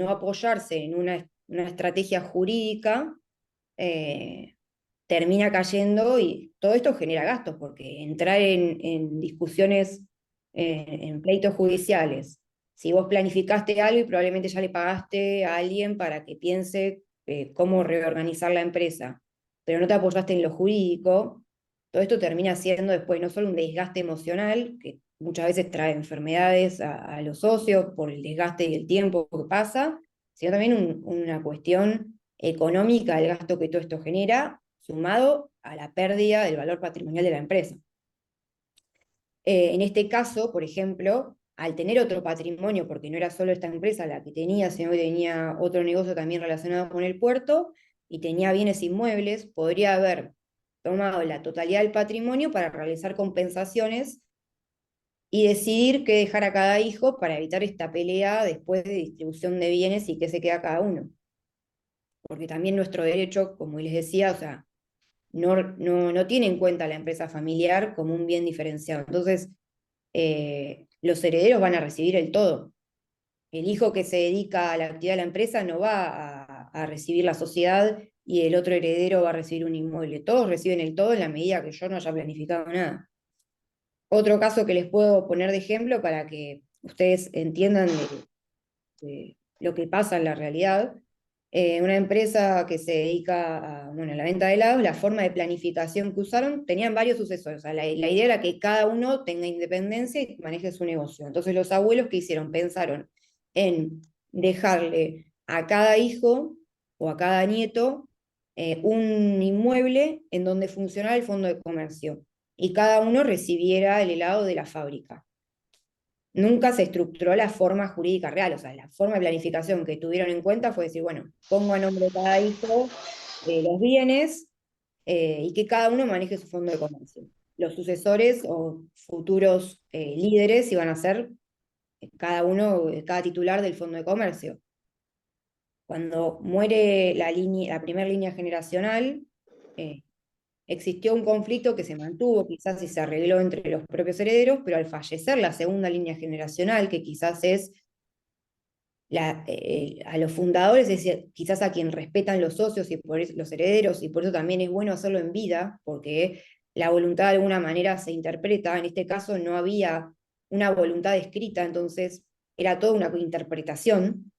apoyarse en una estrategia jurídica, termina cayendo y todo esto genera gastos, porque entrar en discusiones, en pleitos judiciales, si vos planificaste algo y probablemente ya le pagaste a alguien para que piense cómo reorganizar la empresa, pero no te apoyaste en lo jurídico, todo esto termina siendo después no solo un desgaste emocional, que muchas veces trae enfermedades a los socios por el desgaste y el tiempo que pasa, sino también una cuestión económica, el gasto que todo esto genera, sumado a la pérdida del valor patrimonial de la empresa. En este caso, por ejemplo, al tener otro patrimonio, porque no era solo esta empresa la que tenía, sino que tenía otro negocio también relacionado con el puerto, y tenía bienes inmuebles, podría haber tomado la totalidad del patrimonio para realizar compensaciones y decidir qué dejar a cada hijo para evitar esta pelea después de distribución de bienes y qué se queda cada uno. Porque también nuestro derecho, como les decía, o sea, no tiene en cuenta la empresa familiar como un bien diferenciado. Entonces, los herederos van a recibir el todo. El hijo que se dedica a la actividad de la empresa no va a recibir la sociedad y el otro heredero va a recibir un inmueble. Todos reciben el todo en la medida que yo no haya planificado nada. Otro caso que les puedo poner de ejemplo para que ustedes entiendan de lo que pasa en la realidad. Una empresa que se dedica a la venta de helados, la forma de planificación que usaron, tenían varios sucesores. O sea, la idea era que cada uno tenga independencia y maneje su negocio. Entonces los abuelos, ¿qué hicieron? Pensaron en dejarle a cada hijo o a cada nieto un inmueble en donde funcionara el fondo de comercio y cada uno recibiera el helado de la fábrica. Nunca se estructuró la forma jurídica real, o sea, la forma de planificación que tuvieron en cuenta fue decir, bueno, pongo a nombre de cada hijo los bienes y que cada uno maneje su fondo de comercio. Los sucesores o futuros líderes iban a ser cada titular del fondo de comercio. Cuando muere la primera línea generacional, existió un conflicto que se mantuvo, quizás y se arregló entre los propios herederos, pero al fallecer la segunda línea generacional, que quizás es a los fundadores, es decir, quizás a quien respetan los socios y por eso, los herederos, y por eso también es bueno hacerlo en vida, porque la voluntad de alguna manera se interpreta. En este caso no había una voluntad escrita, entonces era toda una interpretación.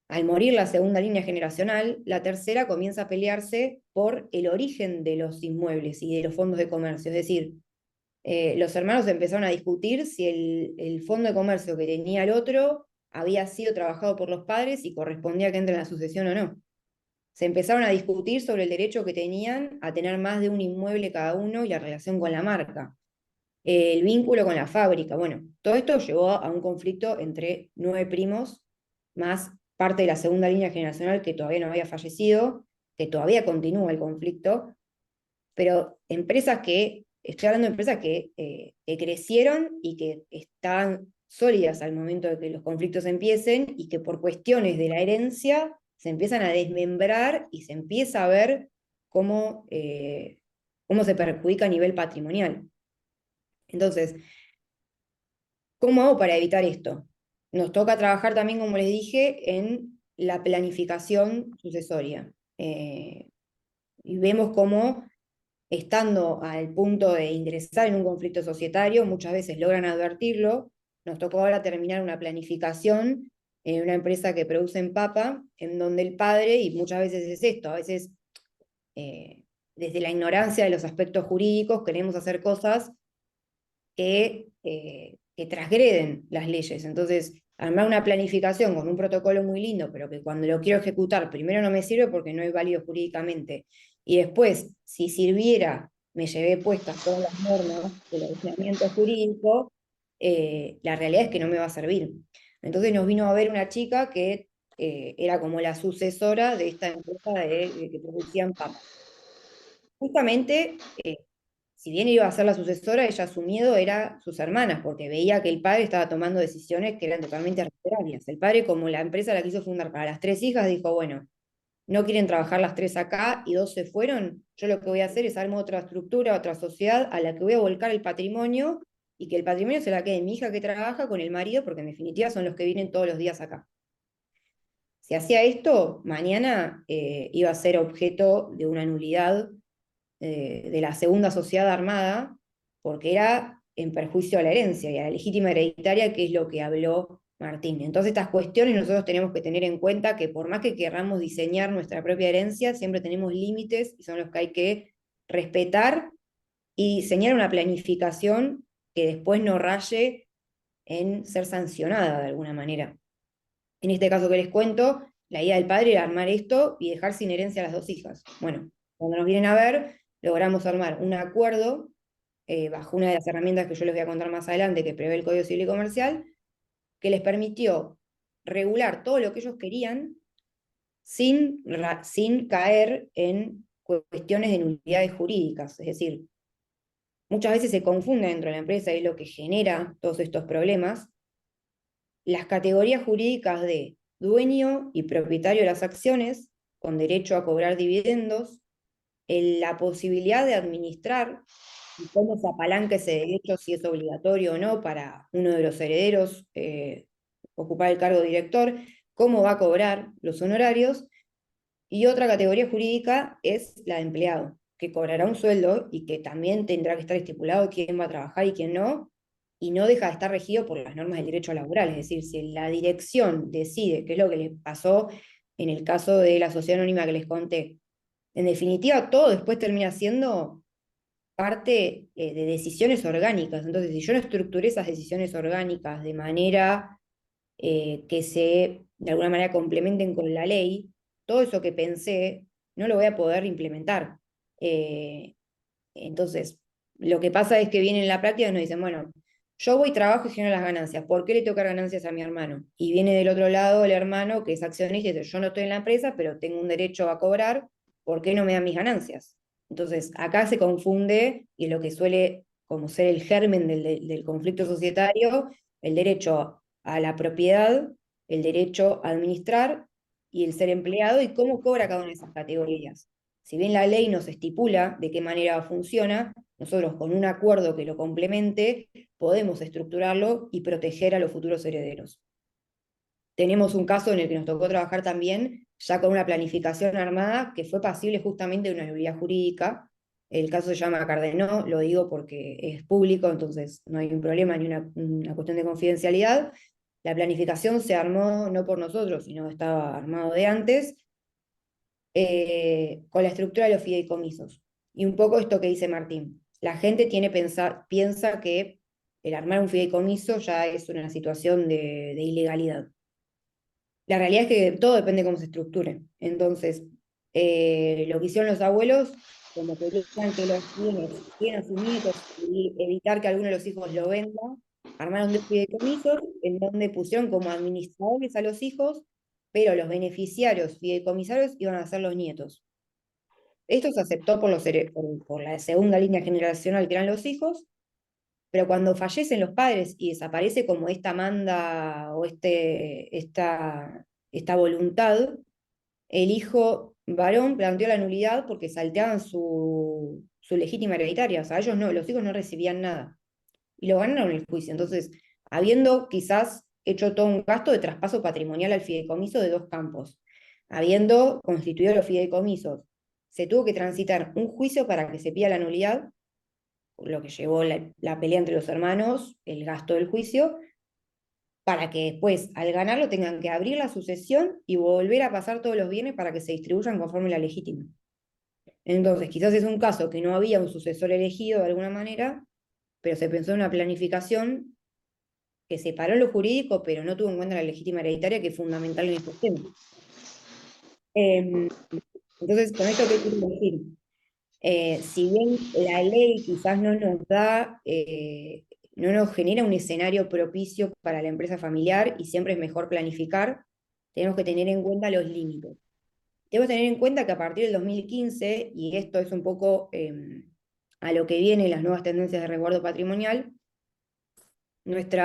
Al morir la segunda línea generacional, la tercera comienza a pelearse por el origen de los inmuebles y de los fondos de comercio. Es decir, los hermanos empezaron a discutir si el fondo de comercio que tenía el otro había sido trabajado por los padres y correspondía que entre en la sucesión o no. Se empezaron a discutir sobre el derecho que tenían a tener más de un inmueble cada uno y la relación con la marca. El vínculo con la fábrica. Bueno, todo esto llevó a un conflicto entre 9 primos más parte de la segunda línea generacional que todavía no había fallecido, que todavía continúa el conflicto, pero estoy hablando de empresas que crecieron y que están sólidas al momento de que los conflictos empiecen y que por cuestiones de la herencia se empiezan a desmembrar y se empieza a ver cómo se perjudica a nivel patrimonial. Entonces, ¿cómo hago para evitar esto? Nos toca trabajar también, como les dije, en la planificación sucesoria. Y vemos cómo, estando al punto de ingresar en un conflicto societario, muchas veces logran advertirlo. Nos tocó ahora terminar una planificación en una empresa que produce en papa, en donde el padre, y muchas veces es esto, a veces desde la ignorancia de los aspectos jurídicos queremos hacer cosas que transgreden las leyes. Entonces, armar una planificación con un protocolo muy lindo, pero que cuando lo quiero ejecutar, primero no me sirve porque no es válido jurídicamente, y después, si sirviera, me llevé puestas todas las normas del ordenamiento jurídico, la realidad es que no me va a servir. Entonces nos vino a ver una chica que era como la sucesora de esta empresa que producían papas. Justamente, si bien iba a ser la sucesora, ella su miedo era sus hermanas, porque veía que el padre estaba tomando decisiones que eran totalmente arbitrarias. El padre, como la empresa la quiso fundar para las 3 hijas, dijo, bueno, no quieren trabajar las 3 acá y 2 se fueron, yo lo que voy a hacer es armar otra estructura, otra sociedad a la que voy a volcar el patrimonio y que el patrimonio se la quede mi hija que trabaja con el marido, porque en definitiva son los que vienen todos los días acá. Si hacía esto, mañana iba a ser objeto de una nulidad de la segunda sociedad armada, porque era en perjuicio a la herencia y a la legítima hereditaria, que es lo que habló Martín. Entonces, estas cuestiones nosotros tenemos que tener en cuenta que por más que queramos diseñar nuestra propia herencia, siempre tenemos límites y son los que hay que respetar y diseñar una planificación que después no raye en ser sancionada de alguna manera. En este caso que les cuento, la idea del padre era armar esto y dejar sin herencia a las 2 hijas. Bueno, cuando nos vienen a ver, logramos armar un acuerdo bajo una de las herramientas que yo les voy a contar más adelante, que prevé el Código Civil y Comercial, que les permitió regular todo lo que ellos querían sin caer en cuestiones de nulidades jurídicas. Es decir, muchas veces se confunde dentro de la empresa y es lo que genera todos estos problemas, las categorías jurídicas de dueño y propietario de las acciones, con derecho a cobrar dividendos, la posibilidad de administrar y cómo se apalanca ese derecho, si es obligatorio o no para uno de los herederos ocupar el cargo de director, cómo va a cobrar los honorarios, y otra categoría jurídica es la de empleado, que cobrará un sueldo y que también tendrá que estar estipulado quién va a trabajar y quién no, y no deja de estar regido por las normas del derecho laboral. Es decir, si la dirección decide, que es lo que le pasó en el caso de la sociedad anónima que les conté, en definitiva todo después termina siendo parte de decisiones orgánicas. Entonces, si yo no estructuré esas decisiones orgánicas de manera que de alguna manera complementen con la ley, todo eso que pensé no lo voy a poder implementar. Entonces, lo que pasa es que viene en la práctica y nos dicen, bueno, yo voy, trabajo y genero las ganancias, ¿por qué le tengo que dar ganancias a mi hermano? Y viene del otro lado el hermano que es accionista y dice, yo no estoy en la empresa, pero tengo un derecho a cobrar, ¿por qué no me dan mis ganancias? Entonces, acá se confunde, y lo que suele como ser el germen del conflicto societario, el derecho a la propiedad, el derecho a administrar y el ser empleado, y cómo cobra cada una de esas categorías. Si bien la ley nos estipula de qué manera funciona, nosotros con un acuerdo que lo complemente podemos estructurarlo y proteger a los futuros herederos. Tenemos un caso en el que nos tocó trabajar también ya con una planificación armada que fue pasible justamente de una nulidad jurídica. El caso se llama Cardenó, lo digo porque es público, entonces no hay un problema ni una cuestión de confidencialidad. La planificación se armó no por nosotros, sino estaba armado de antes, con la estructura de los fideicomisos. Y un poco esto que dice Martín. La gente piensa que el armar un fideicomiso ya es una situación de ilegalidad. La realidad es que todo depende de cómo se estructure. Entonces, lo que hicieron los abuelos, como querían que los bienes lleguen a sus nietos y evitar que alguno de los hijos lo venda, armaron dos fideicomisos en donde pusieron como administradores a los hijos, pero los beneficiarios fideicomisarios iban a ser los nietos. Esto se aceptó por la segunda línea generacional, que eran los hijos, pero cuando fallecen los padres y desaparece como esta manda o esta voluntad, el hijo varón planteó la nulidad porque salteaban su legítima hereditaria. O sea, ellos no, los hijos no recibían nada. Y lo ganaron en el juicio. Entonces, habiendo quizás hecho todo un gasto de traspaso patrimonial al fideicomiso de dos campos, habiendo constituido los fideicomisos, se tuvo que transitar un juicio para que se pida la nulidad, lo que llevó la pelea entre los hermanos, el gasto del juicio, para que después, al ganarlo, tengan que abrir la sucesión y volver a pasar todos los bienes para que se distribuyan conforme la legítima. Entonces, quizás es un caso que no había un sucesor elegido de alguna manera, pero se pensó en una planificación que separó lo jurídico, pero no tuvo en cuenta la legítima hereditaria, que es fundamental en estos temas. Entonces, con esto, ¿qué quiero decir? Si bien la ley quizás no nos genera un escenario propicio para la empresa familiar y siempre es mejor planificar, tenemos que tener en cuenta los límites. Tenemos que tener en cuenta que a partir del 2015, y esto es un poco a lo que vienen las nuevas tendencias de resguardo patrimonial, nuestro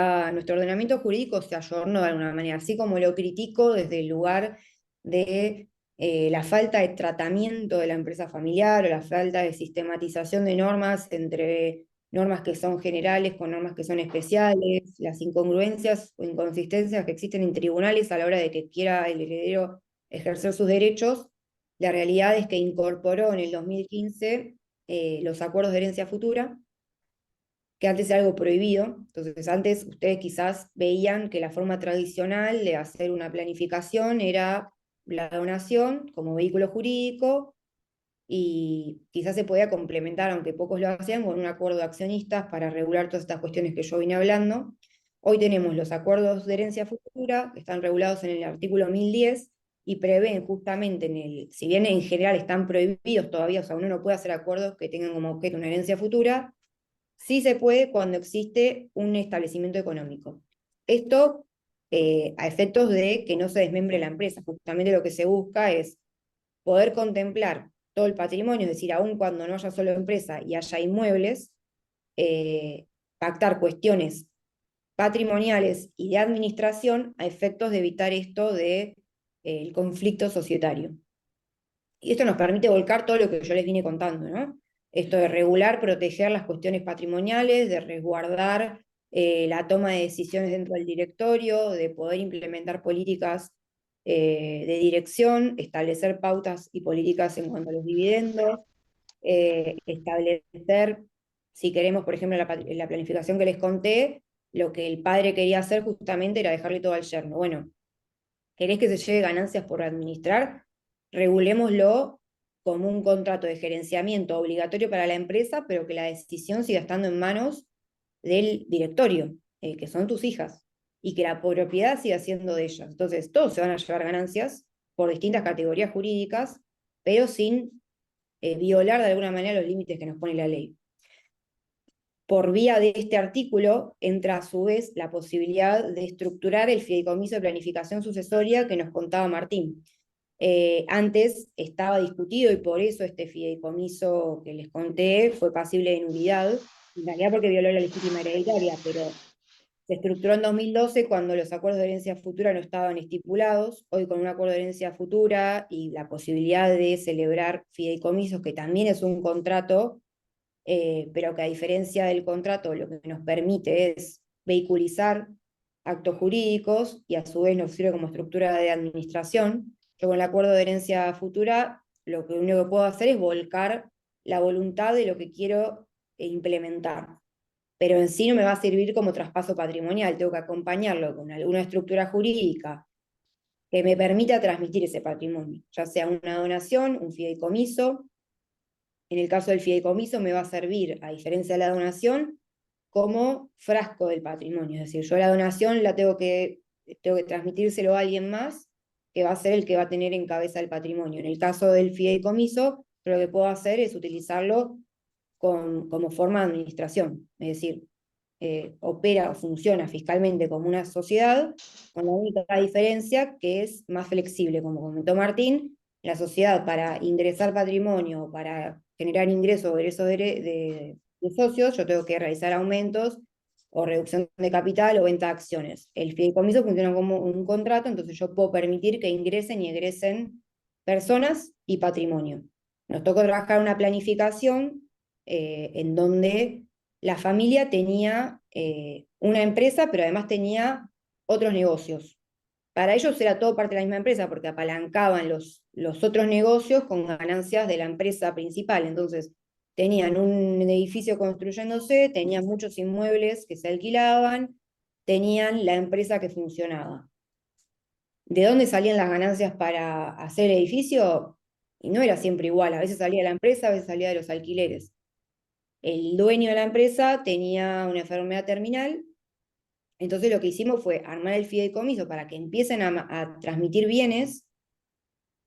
ordenamiento jurídico se ayornó de alguna manera, así como lo critico desde el lugar de la falta de tratamiento de la empresa familiar o la falta de sistematización de normas entre normas que son generales con normas que son especiales, las incongruencias o inconsistencias que existen en tribunales a la hora de que quiera el heredero ejercer sus derechos. La realidad es que incorporó en el 2015 los acuerdos de herencia futura, que antes era algo prohibido. Entonces, antes ustedes quizás veían que la forma tradicional de hacer una planificación era la donación como vehículo jurídico y quizás se podía complementar, aunque pocos lo hacían, con un acuerdo de accionistas para regular todas estas cuestiones que yo vine hablando. Hoy tenemos los acuerdos de herencia futura, que están regulados en el artículo 1010 y prevén justamente si bien en general están prohibidos todavía, o sea, uno no puede hacer acuerdos que tengan como objeto una herencia futura, sí se puede cuando existe un establecimiento económico. Esto a efectos de que no se desmembre la empresa. Justamente lo que se busca es poder contemplar todo el patrimonio, es decir, aun cuando no haya solo empresa y haya inmuebles, pactar cuestiones patrimoniales y de administración a efectos de evitar esto de el conflicto societario. Y esto nos permite volcar todo lo que yo les vine contando, ¿no? Esto de regular, proteger las cuestiones patrimoniales, de resguardar la toma de decisiones dentro del directorio, de poder implementar políticas de dirección, establecer pautas y políticas en cuanto a los dividendos, establecer, si queremos, por ejemplo, la planificación que les conté, lo que el padre quería hacer justamente era dejarle todo al yerno. Bueno, ¿querés que se lleve ganancias por administrar? Regulémoslo como un contrato de gerenciamiento obligatorio para la empresa, pero que la decisión siga estando en manos del directorio, que son tus hijas, y que la propiedad siga siendo de ellas. Entonces, todos se van a llevar ganancias por distintas categorías jurídicas, pero sin violar de alguna manera los límites que nos pone la ley. Por vía de este artículo entra a su vez la posibilidad de estructurar el fideicomiso de planificación sucesoria que nos contaba Martín. Antes estaba discutido y por eso este fideicomiso que les conté fue pasible de nulidad, en realidad porque violó la legítima hereditaria, pero se estructuró en 2012 cuando los acuerdos de herencia futura no estaban estipulados. Hoy con un acuerdo de herencia futura y la posibilidad de celebrar fideicomisos, que también es un contrato, pero que a diferencia del contrato lo que nos permite es vehiculizar actos jurídicos y a su vez nos sirve como estructura de administración. Yo con el acuerdo de herencia futura lo que único que puedo hacer es volcar la voluntad de lo que quiero implementar, pero en sí no me va a servir como traspaso patrimonial, tengo que acompañarlo con alguna estructura jurídica que me permita transmitir ese patrimonio, ya sea una donación, un fideicomiso. En el caso del fideicomiso me va a servir, a diferencia de la donación, como frasco del patrimonio. Es decir, yo la donación tengo que transmitírselo a alguien más, que va a ser el que va a tener en cabeza el patrimonio. En el caso del fideicomiso, lo que puedo hacer es utilizarlo como forma de administración. Es decir, opera o funciona fiscalmente como una sociedad, con la única diferencia que es más flexible, como comentó Martín. La sociedad, para ingresar patrimonio, para generar ingresos o egresos de socios, yo tengo que realizar aumentos o reducción de capital o venta de acciones. El fideicomiso funciona como un contrato, entonces yo puedo permitir que ingresen y egresen personas y patrimonio. Nos tocó trabajar una planificación en donde la familia tenía una empresa, pero además tenía otros negocios. Para ellos era todo parte de la misma empresa, porque apalancaban los otros negocios con ganancias de la empresa principal. Entonces, tenían un edificio construyéndose, tenían muchos inmuebles que se alquilaban, tenían la empresa que funcionaba. ¿De dónde salían las ganancias para hacer el edificio? Y no era siempre igual, a veces salía de la empresa, a veces salía de los alquileres. El dueño de la empresa tenía una enfermedad terminal, entonces lo que hicimos fue armar el fideicomiso para que empiecen a transmitir bienes,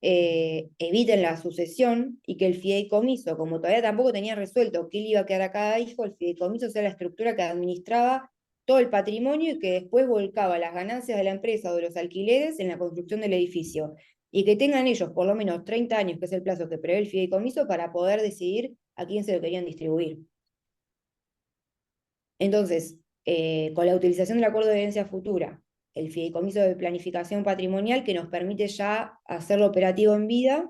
eviten la sucesión y que el fideicomiso, como todavía tampoco tenía resuelto qué le iba a quedar a cada hijo, el fideicomiso sea la estructura que administraba todo el patrimonio y que después volcaba las ganancias de la empresa o de los alquileres en la construcción del edificio. Y que tengan ellos por lo menos 30 años, que es el plazo que prevé el fideicomiso, para poder decidir a quién se lo querían distribuir. Entonces, con la utilización del acuerdo de herencia futura, el fideicomiso de planificación patrimonial que nos permite ya hacerlo operativo en vida,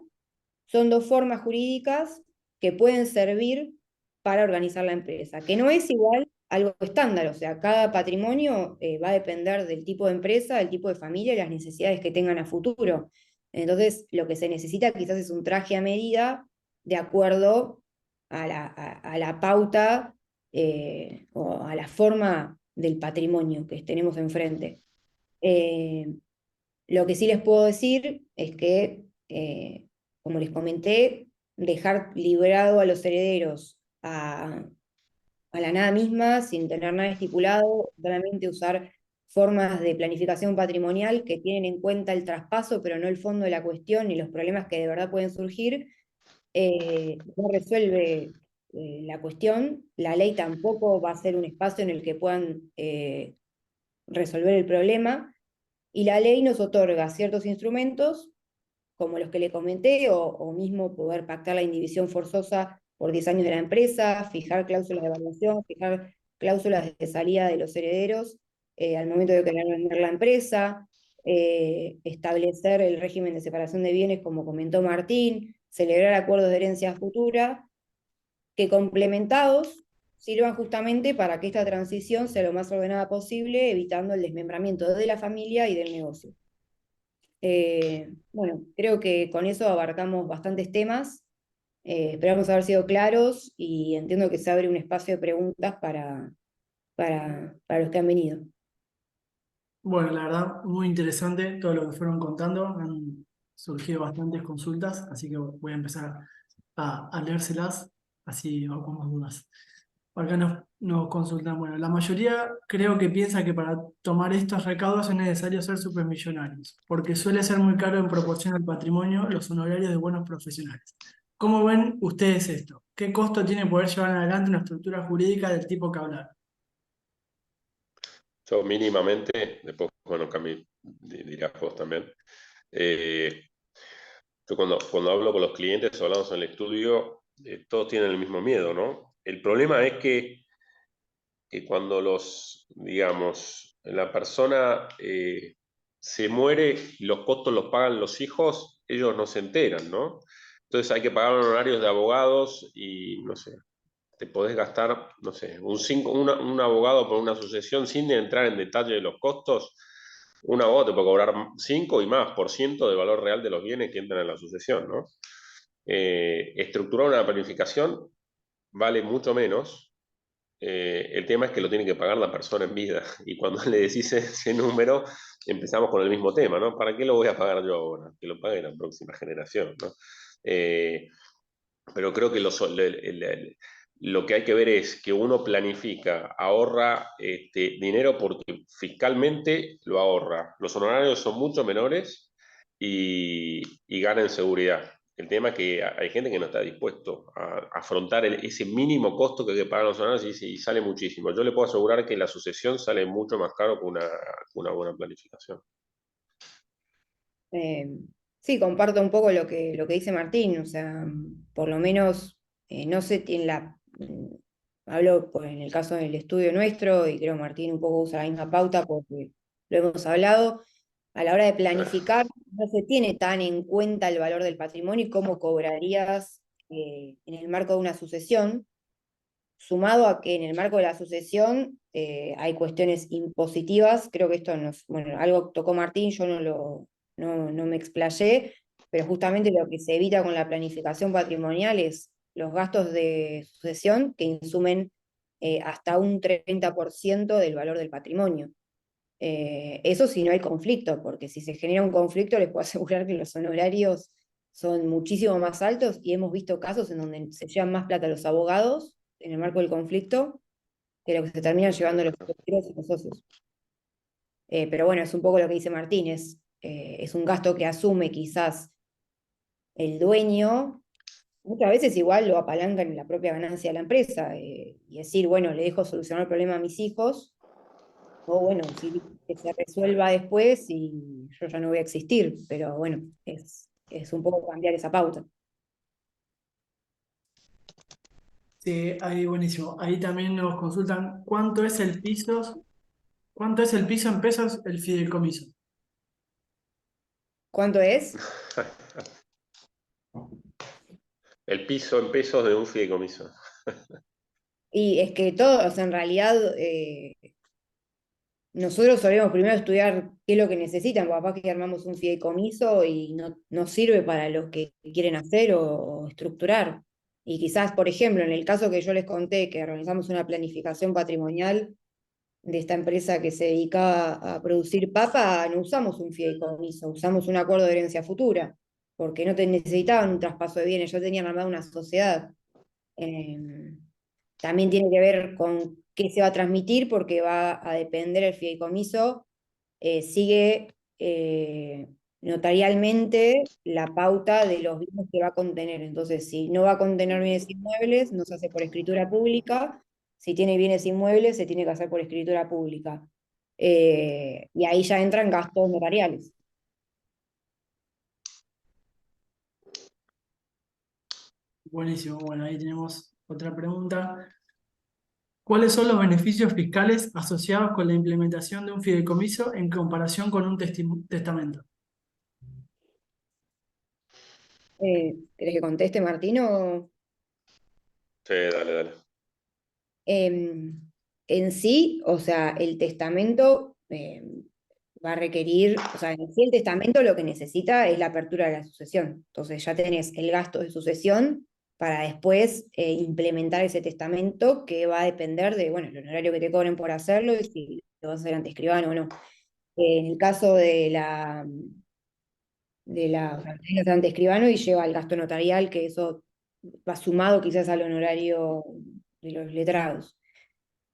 son dos formas jurídicas que pueden servir para organizar la empresa, que no es igual algo estándar, o sea, cada patrimonio va a depender del tipo de empresa, del tipo de familia y las necesidades que tengan a futuro. Entonces, lo que se necesita quizás es un traje a medida de acuerdo a la pauta o a la forma del patrimonio que tenemos enfrente. Lo que sí les puedo decir es que, como les comenté, dejar librado a los herederos a la nada misma, sin tener nada estipulado, solamente usar formas de planificación patrimonial que tienen en cuenta el traspaso, pero no el fondo de la cuestión ni los problemas que de verdad pueden surgir, no resuelve la cuestión. La ley tampoco va a ser un espacio en el que puedan resolver el problema, y la ley nos otorga ciertos instrumentos, como los que le comenté, o mismo poder pactar la indivisión forzosa por 10 años de la empresa, fijar cláusulas de evaluación, fijar cláusulas de salida de los herederos al momento de querer vender la empresa, establecer el régimen de separación de bienes, como comentó Martín, celebrar acuerdos de herencia futura, que complementados sirvan justamente para que esta transición sea lo más ordenada posible, evitando el desmembramiento de la familia y del negocio. Bueno, creo que con eso abarcamos bastantes temas. Esperamos haber sido claros y entiendo que se abre un espacio de preguntas para los que han venido. Bueno, la verdad, muy interesante todo lo que fueron contando. Han surgido bastantes consultas, así que voy a empezar a leérselas, así vamos dudas. Acá nos consultan, bueno, la mayoría creo que piensa que para tomar estos recaudos es necesario ser supermillonarios, porque suele ser muy caro en proporción al patrimonio los honorarios de buenos profesionales. ¿Cómo ven ustedes esto? ¿Qué costo tiene poder llevar adelante una estructura jurídica del tipo que hablar? Yo mínimamente, después, bueno, Cami dirás vos también. Yo cuando hablo con los clientes o hablamos en el estudio, todos tienen el mismo miedo, ¿no? El problema es que cuando digamos, la persona se muere y los costos los pagan los hijos, ellos no se enteran, ¿no? Entonces hay que pagar honorarios de abogados y, no sé, te podés gastar, no sé, un abogado por una sucesión sin entrar en detalle de los costos. Un abogado te puede cobrar 5 y más por ciento del valor real de los bienes que entran en la sucesión, ¿no? Estructurar una planificación vale mucho menos. El tema es que lo tiene que pagar la persona en vida. Y cuando le decís ese número, empezamos con el mismo tema, ¿no? ¿Para qué lo voy a pagar yo ahora? Que lo pague la próxima generación, ¿no? Pero creo que lo que hay que ver es que uno planifica, ahorra dinero porque fiscalmente lo ahorra. Los honorarios son mucho menores y gana en seguridad. El tema es que hay gente que no está dispuesto a afrontar ese mínimo costo que hay que pagar los honorarios y sale muchísimo. Yo le puedo asegurar que la sucesión sale mucho más caro que una buena planificación. Eh, sí, comparto un poco lo que dice Martín, o sea, por lo menos no sé, hablo en el caso del estudio nuestro, y creo Martín un poco usa la misma pauta porque lo hemos hablado, a la hora de planificar no se tiene tan en cuenta el valor del patrimonio y cómo cobrarías en el marco de una sucesión, sumado a que en el marco de la sucesión hay cuestiones impositivas, creo que esto nos, bueno, algo tocó Martín, yo no me explayé, pero justamente lo que se evita con la planificación patrimonial es los gastos de sucesión que insumen hasta un 30% del valor del patrimonio. Eso si no hay conflicto, porque si se genera un conflicto les puedo asegurar que los honorarios son muchísimo más altos y hemos visto casos en donde se llevan más plata los abogados en el marco del conflicto que lo que se terminan llevando los terceros y los socios. Pero bueno, es un poco lo que dice Martínez, es un gasto que asume quizás el dueño, muchas veces igual lo apalancan en la propia ganancia de la empresa, y decir, bueno, le dejo solucionar el problema a mis hijos, o bueno, sí, que se resuelva después y yo ya no voy a existir, pero bueno, es un poco cambiar esa pauta. Sí, ahí buenísimo. Ahí también nos consultan cuánto es el piso en pesos el fideicomiso. ¿Cuánto es? El piso en pesos de un fideicomiso. Y es que todo, o sea, en realidad nosotros solemos primero estudiar qué es lo que necesitan, capaz que armamos un fideicomiso y no sirve para lo que quieren hacer o estructurar. Y quizás, por ejemplo, en el caso que yo les conté, que organizamos una planificación patrimonial de esta empresa que se dedicaba a producir papa, no usamos un fideicomiso, usamos un acuerdo de herencia futura, porque no necesitaban un traspaso de bienes, ya tenían armada una sociedad. Eh, También tiene que ver con qué se va a transmitir, porque va a depender el fideicomiso, sigue notarialmente la pauta de los bienes que va a contener. Entonces, si no va a contener bienes inmuebles, no se hace por escritura pública. Si tiene bienes inmuebles, se tiene que hacer por escritura pública. Y ahí ya entran gastos notariales. Buenísimo. Bueno, ahí tenemos otra pregunta. ¿Cuáles son los beneficios fiscales asociados con la implementación de un fideicomiso en comparación con un testamento? ¿Querés que conteste, Martino? Sí, dale, dale. En sí, o sea, el testamento va a requerir, o sea, en sí el testamento lo que necesita es la apertura de la sucesión. Entonces ya tenés el gasto de sucesión para después implementar ese testamento, que va a depender de, bueno, el honorario que te cobren por hacerlo y si lo vas a hacer ante escribano o no. En el caso o sea, tenés que hacer ante escribano y lleva el gasto notarial, que eso va sumado quizás al honorario de los letrados.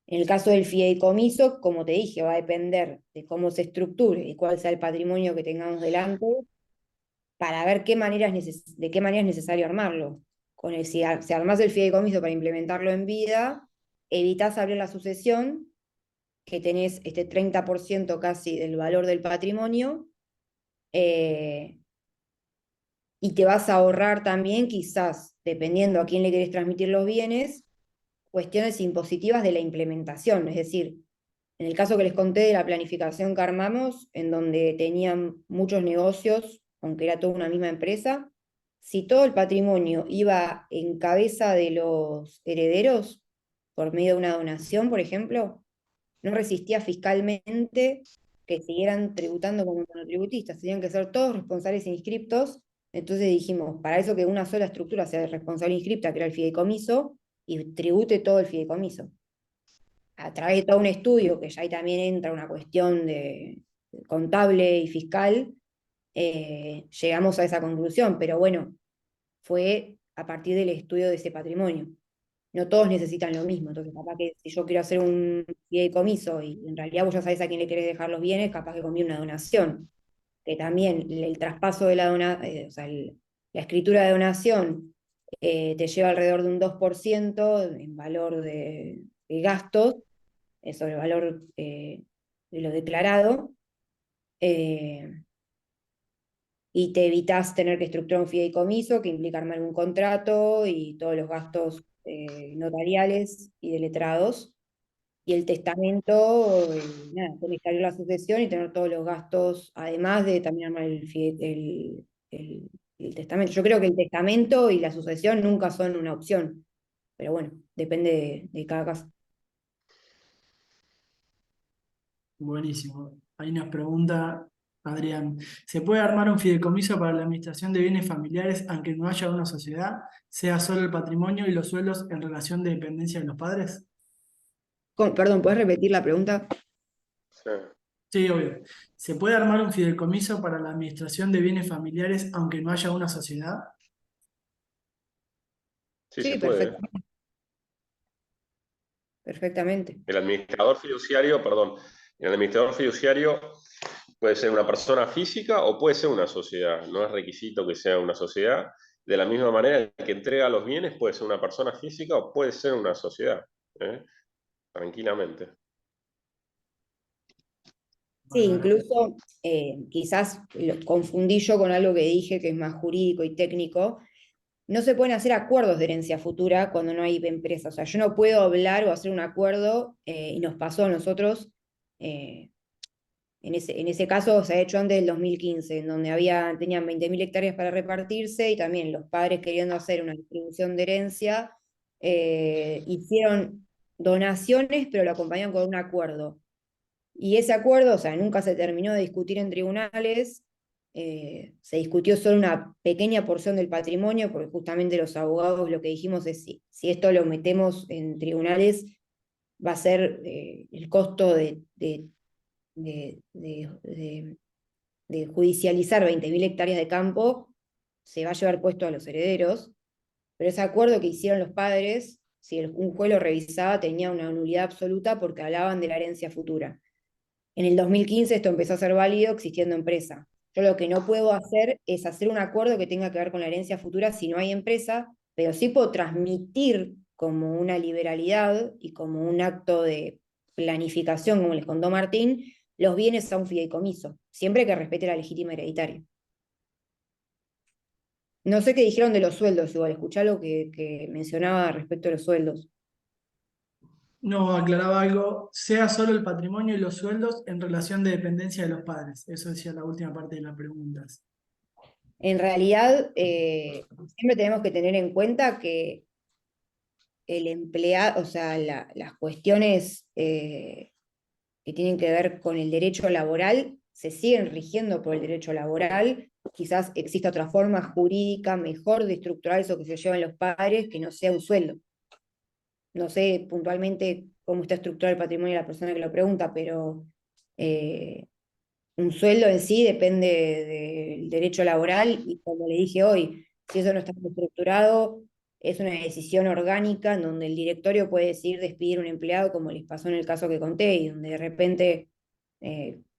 En el caso del fideicomiso, como te dije, va a depender de cómo se estructure y cuál sea el patrimonio que tengamos delante, para ver de qué manera es necesario armarlo. Si armás el fideicomiso para implementarlo en vida, evitás abrir la sucesión, que tenés este 30% casi del valor del patrimonio, eh, y te vas a ahorrar también, quizás, dependiendo a quién le querés transmitir los bienes, cuestiones impositivas de la implementación. Es decir, en el caso que les conté de la planificación que armamos, en donde tenían muchos negocios, aunque era toda una misma empresa, si todo el patrimonio iba en cabeza de los herederos, por medio de una donación, por ejemplo, no resistía fiscalmente que siguieran tributando como monotributistas, tenían que ser todos responsables inscriptos. Entonces dijimos, para eso que una sola estructura sea responsable inscripta, que era el fideicomiso, y tribute todo el fideicomiso. A través de todo un estudio, que ya ahí también entra una cuestión de contable y fiscal, llegamos a esa conclusión, pero bueno, fue a partir del estudio de ese patrimonio. No todos necesitan lo mismo, entonces capaz que si yo quiero hacer un fideicomiso y en realidad vos ya sabés a quién le querés dejar los bienes, capaz que conviene una donación, que también el traspaso de la o sea, La escritura de donación te lleva alrededor de un 2% en valor de gastos, sobre el valor de lo declarado, y te evitas tener que estructurar un fideicomiso que implica armar un contrato y todos los gastos notariales y de letrados. Y el testamento, nada, tenés que abrir la sucesión y tener todos los gastos, además de también armar el testamento. Yo creo que el testamento y la sucesión nunca son una opción, pero bueno, depende de cada caso. Buenísimo. Ahí nos pregunta Adrián, ¿se puede armar un fideicomiso para la administración de bienes familiares aunque no haya una sociedad, sea solo el patrimonio y los sueldos en relación de dependencia de los padres? Perdón, ¿puedes repetir la pregunta? Sí, Sí, obvio. ¿Se puede armar un fideicomiso para la administración de bienes familiares aunque no haya una sociedad? sí se Sí, puede. perfectamente. El administrador fiduciario, perdón, el administrador fiduciario puede ser una persona física o puede ser una sociedad. No es requisito que sea una sociedad. De la misma manera, el que entrega los bienes puede ser una persona física o puede ser una sociedad. ¿Eh? Tranquilamente. Sí, Bárbaro. incluso quizás lo confundí yo con algo que dije que es más jurídico y técnico. No se pueden hacer acuerdos de herencia futura cuando no hay empresa. O sea, yo no puedo hablar o hacer un acuerdo, y nos pasó a nosotros, eh, en ese caso se ha hecho antes del 2015, en donde tenían 20.000 hectáreas para repartirse y también los padres queriendo hacer una distribución de herencia, hicieron donaciones, pero lo acompañaron con un acuerdo. Y ese acuerdo, o sea, nunca se terminó de discutir en tribunales, se discutió solo una pequeña porción del patrimonio, porque justamente los abogados lo que dijimos es si esto lo metemos en tribunales, va a ser el costo de, de- de- de judicializar 20.000 hectáreas de campo, se va a llevar puesto a los herederos, pero ese acuerdo que hicieron los padres, si un juez lo revisaba, tenía una nulidad absoluta porque hablaban de la herencia futura. En el 2015 esto empezó a ser válido existiendo empresa. Yo lo que no puedo hacer es hacer un acuerdo que tenga que ver con la herencia futura si no hay empresa, pero sí puedo transmitir como una liberalidad y como un acto de planificación, como les contó Martín, los bienes a un fideicomiso, siempre que respete la legítima hereditaria. No sé qué dijeron de los sueldos, igual, escuchá lo que mencionaba respecto a los sueldos. No, aclaraba algo, sea solo el patrimonio y los sueldos en relación de dependencia de los padres. Eso decía la última parte de las preguntas. En realidad, siempre tenemos que tener en cuenta que el empleado, o sea, las cuestiones que tienen que ver con el derecho laboral se siguen rigiendo por el derecho laboral. Quizás exista otra forma jurídica mejor de estructurar eso que se llevan los padres, que no sea un sueldo. No sé puntualmente cómo está estructurado el patrimonio de la persona que lo pregunta, pero un sueldo en sí depende del derecho laboral y como le dije hoy, si eso no está estructurado, es una decisión orgánica en donde el directorio puede decidir despedir a un empleado como les pasó en el caso que conté y donde de repente,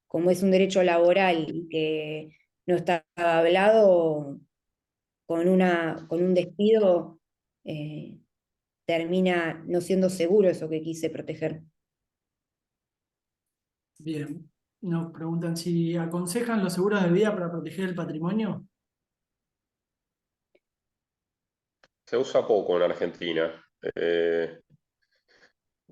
como es un derecho laboral y que no está hablado con un despido, eh, termina no siendo seguro eso que quise proteger. Bien. Nos preguntan si aconsejan los seguros de vida para proteger el patrimonio. Se usa poco en Argentina.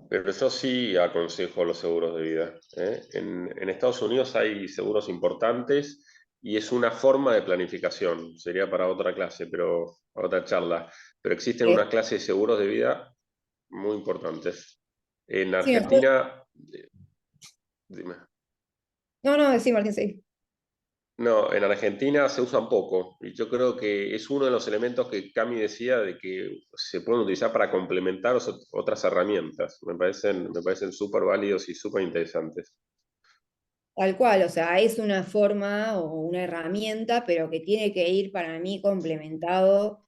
Pero yo sí aconsejo los seguros de vida. ¿Eh? En Estados Unidos hay seguros importantes y es una forma de planificación. Sería para otra clase, pero para otra charla. Pero existen Eh, una clase de seguros de vida muy importantes. En sí, Argentina, dime. no, no, sí, Martín, sí. No, en Argentina se usan poco y yo creo que es uno de los elementos que Cami decía de que se pueden utilizar para complementar otras herramientas. Me parecen súper válidos y súper interesantes. Tal cual, o sea, es una forma o una herramienta, pero que tiene que ir para mí complementado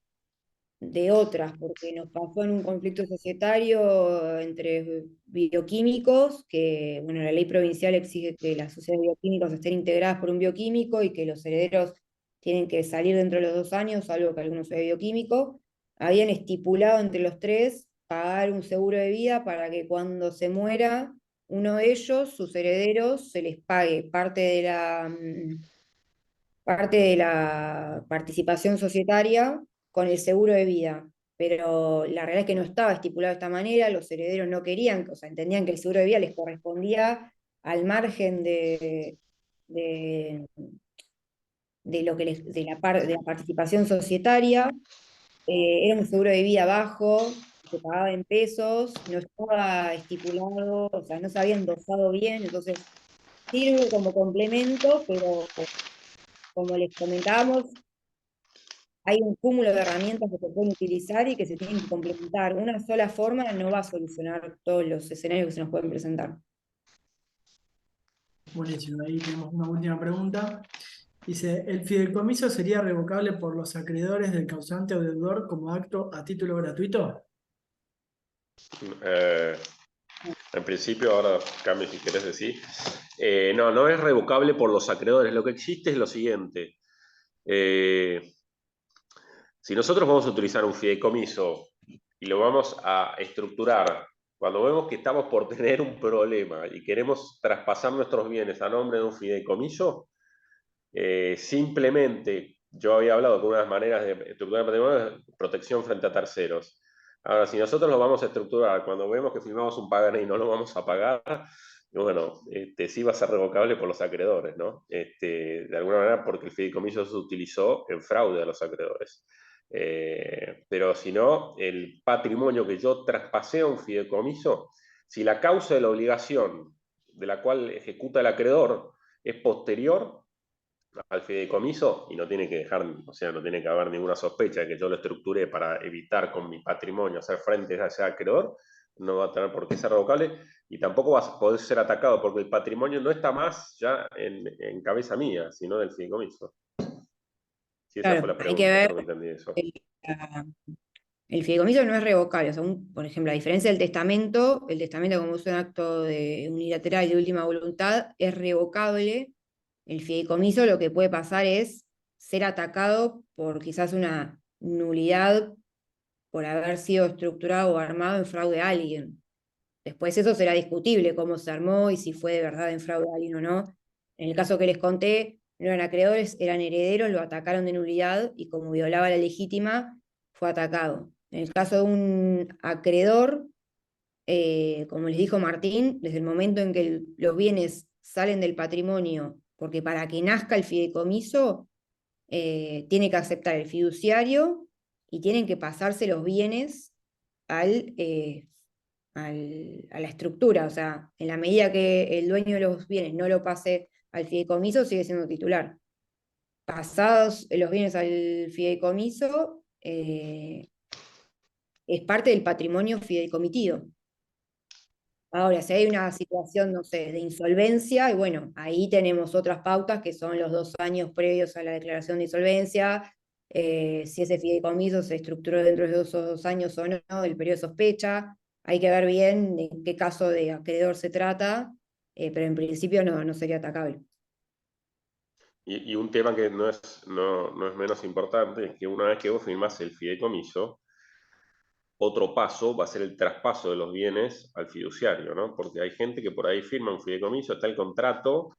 de otras, porque nos pasó en un conflicto societario entre bioquímicos, que, bueno, la ley provincial exige que las sociedades bioquímicas estén integradas por un bioquímico y que los herederos tienen que salir dentro de los 2 años, salvo que alguno sea bioquímico, habían estipulado entre los tres pagar un seguro de vida para que cuando se muera uno de ellos, sus herederos, se les pague parte de la participación societaria con el seguro de vida. Pero la realidad es que no estaba estipulado de esta manera, los herederos no querían, o sea, entendían que el seguro de vida les correspondía al margen de, de lo que de la participación societaria. Era un seguro de vida bajo, se pagaba en pesos, no estaba estipulado, o sea, no se había endosado bien, entonces sirve como complemento, pero como les comentábamos, hay un cúmulo de herramientas que se pueden utilizar y que se tienen que complementar. Una sola forma no va a solucionar todos los escenarios que se nos pueden presentar. Buenísimo, ahí tenemos una última pregunta. Dice, ¿el fideicomiso sería revocable por los acreedores del causante o deudor como acto a título gratuito? Eh, en principio, ahora cambio si querés decir. No, no es revocable por los acreedores. Lo que existe es lo siguiente. Si nosotros vamos a utilizar un fideicomiso y lo vamos a estructurar, cuando vemos que estamos por tener un problema y queremos traspasar nuestros bienes a nombre de un fideicomiso, simplemente yo había hablado con unas maneras de estructurar patrimonio, protección frente a terceros. Ahora, si nosotros lo vamos a estructurar, cuando vemos que firmamos un pagaré y no lo vamos a pagar, bueno, sí va a ser revocable por los acreedores, ¿no? De alguna manera porque el fideicomiso se utilizó en fraude a los acreedores. Pero si no, el patrimonio que yo traspasé a un fideicomiso, si la causa de la obligación de la cual ejecuta el acreedor es posterior al fideicomiso y no tiene que dejar, o sea, no tiene que haber ninguna sospecha de que yo lo estructuré para evitar con mi patrimonio hacer frente a ese acreedor, no va a tener por qué ser revocable y tampoco va a poder ser atacado porque el patrimonio no está más ya en cabeza mía, sino del fideicomiso. Si esa fue Claro, la hay que pregunta, ver, creo que entendí eso. el, la- el fideicomiso no es revocable, o sea, por ejemplo, a diferencia del testamento, el testamento como es un acto unilateral de última voluntad, es revocable. El fideicomiso lo que puede pasar es ser atacado por quizás una nulidad por haber sido estructurado o armado en fraude a alguien. Después eso será discutible, cómo se armó y si fue de verdad en fraude a alguien o no. En el caso que les conté, no eran acreedores, eran herederos, lo atacaron de nulidad y como violaba la legítima, fue atacado. En el caso de un acreedor, como les dijo Martín, desde el momento en que los bienes salen del patrimonio, porque para que nazca el fideicomiso, tiene que aceptar el fiduciario y tienen que pasarse los bienes al, a la estructura. O sea, en la medida que el dueño de los bienes no lo pase al fideicomiso, sigue siendo titular. Pasados los bienes al fideicomiso, es parte del patrimonio fideicomitido. Ahora, si hay una situación, no sé, de insolvencia, y bueno, ahí tenemos otras pautas que son los 2 años previos a la declaración de insolvencia, si ese fideicomiso se estructuró dentro de esos 2 años o no, el periodo de sospecha, hay que ver bien en qué caso de acreedor se trata, pero en principio no sería atacable. Y un tema que no es menos importante es que una vez que vos firmás el fideicomiso, otro paso va a ser el traspaso de los bienes al fiduciario, ¿no? Porque hay gente que por ahí firma un fideicomiso, está el contrato,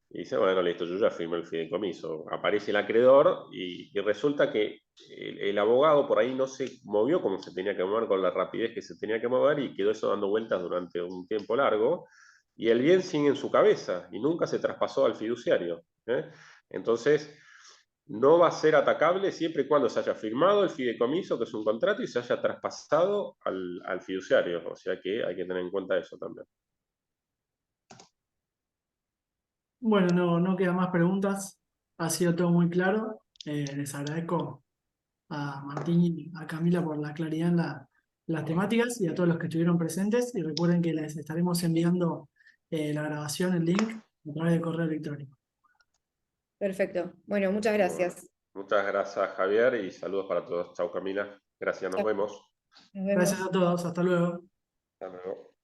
y dice, bueno, listo, yo ya firmé el fideicomiso. Aparece el acreedor y resulta que el abogado por ahí no se movió como se tenía que mover con la rapidez que se tenía que mover y quedó eso dando vueltas durante un tiempo largo. Y el bien sigue en su cabeza y nunca se traspasó al fiduciario. ¿Eh? Entonces, no va a ser atacable siempre y cuando se haya firmado el fideicomiso, que es un contrato, y se haya traspasado al fiduciario. O sea que hay que tener en cuenta eso también. Bueno, no quedan más preguntas. Ha sido todo muy claro. Les agradezco a Martín y a Camila por la claridad en las temáticas y a todos los que estuvieron presentes. Y recuerden que les estaremos enviando la grabación, el link, a través de correo electrónico. Perfecto. Bueno, muchas Bueno, gracias. muchas gracias, Javier, y saludos para todos. Chao, Camila. Gracias, nos Chao, vemos. nos Gracias vemos. a todos. Hasta luego. Hasta luego.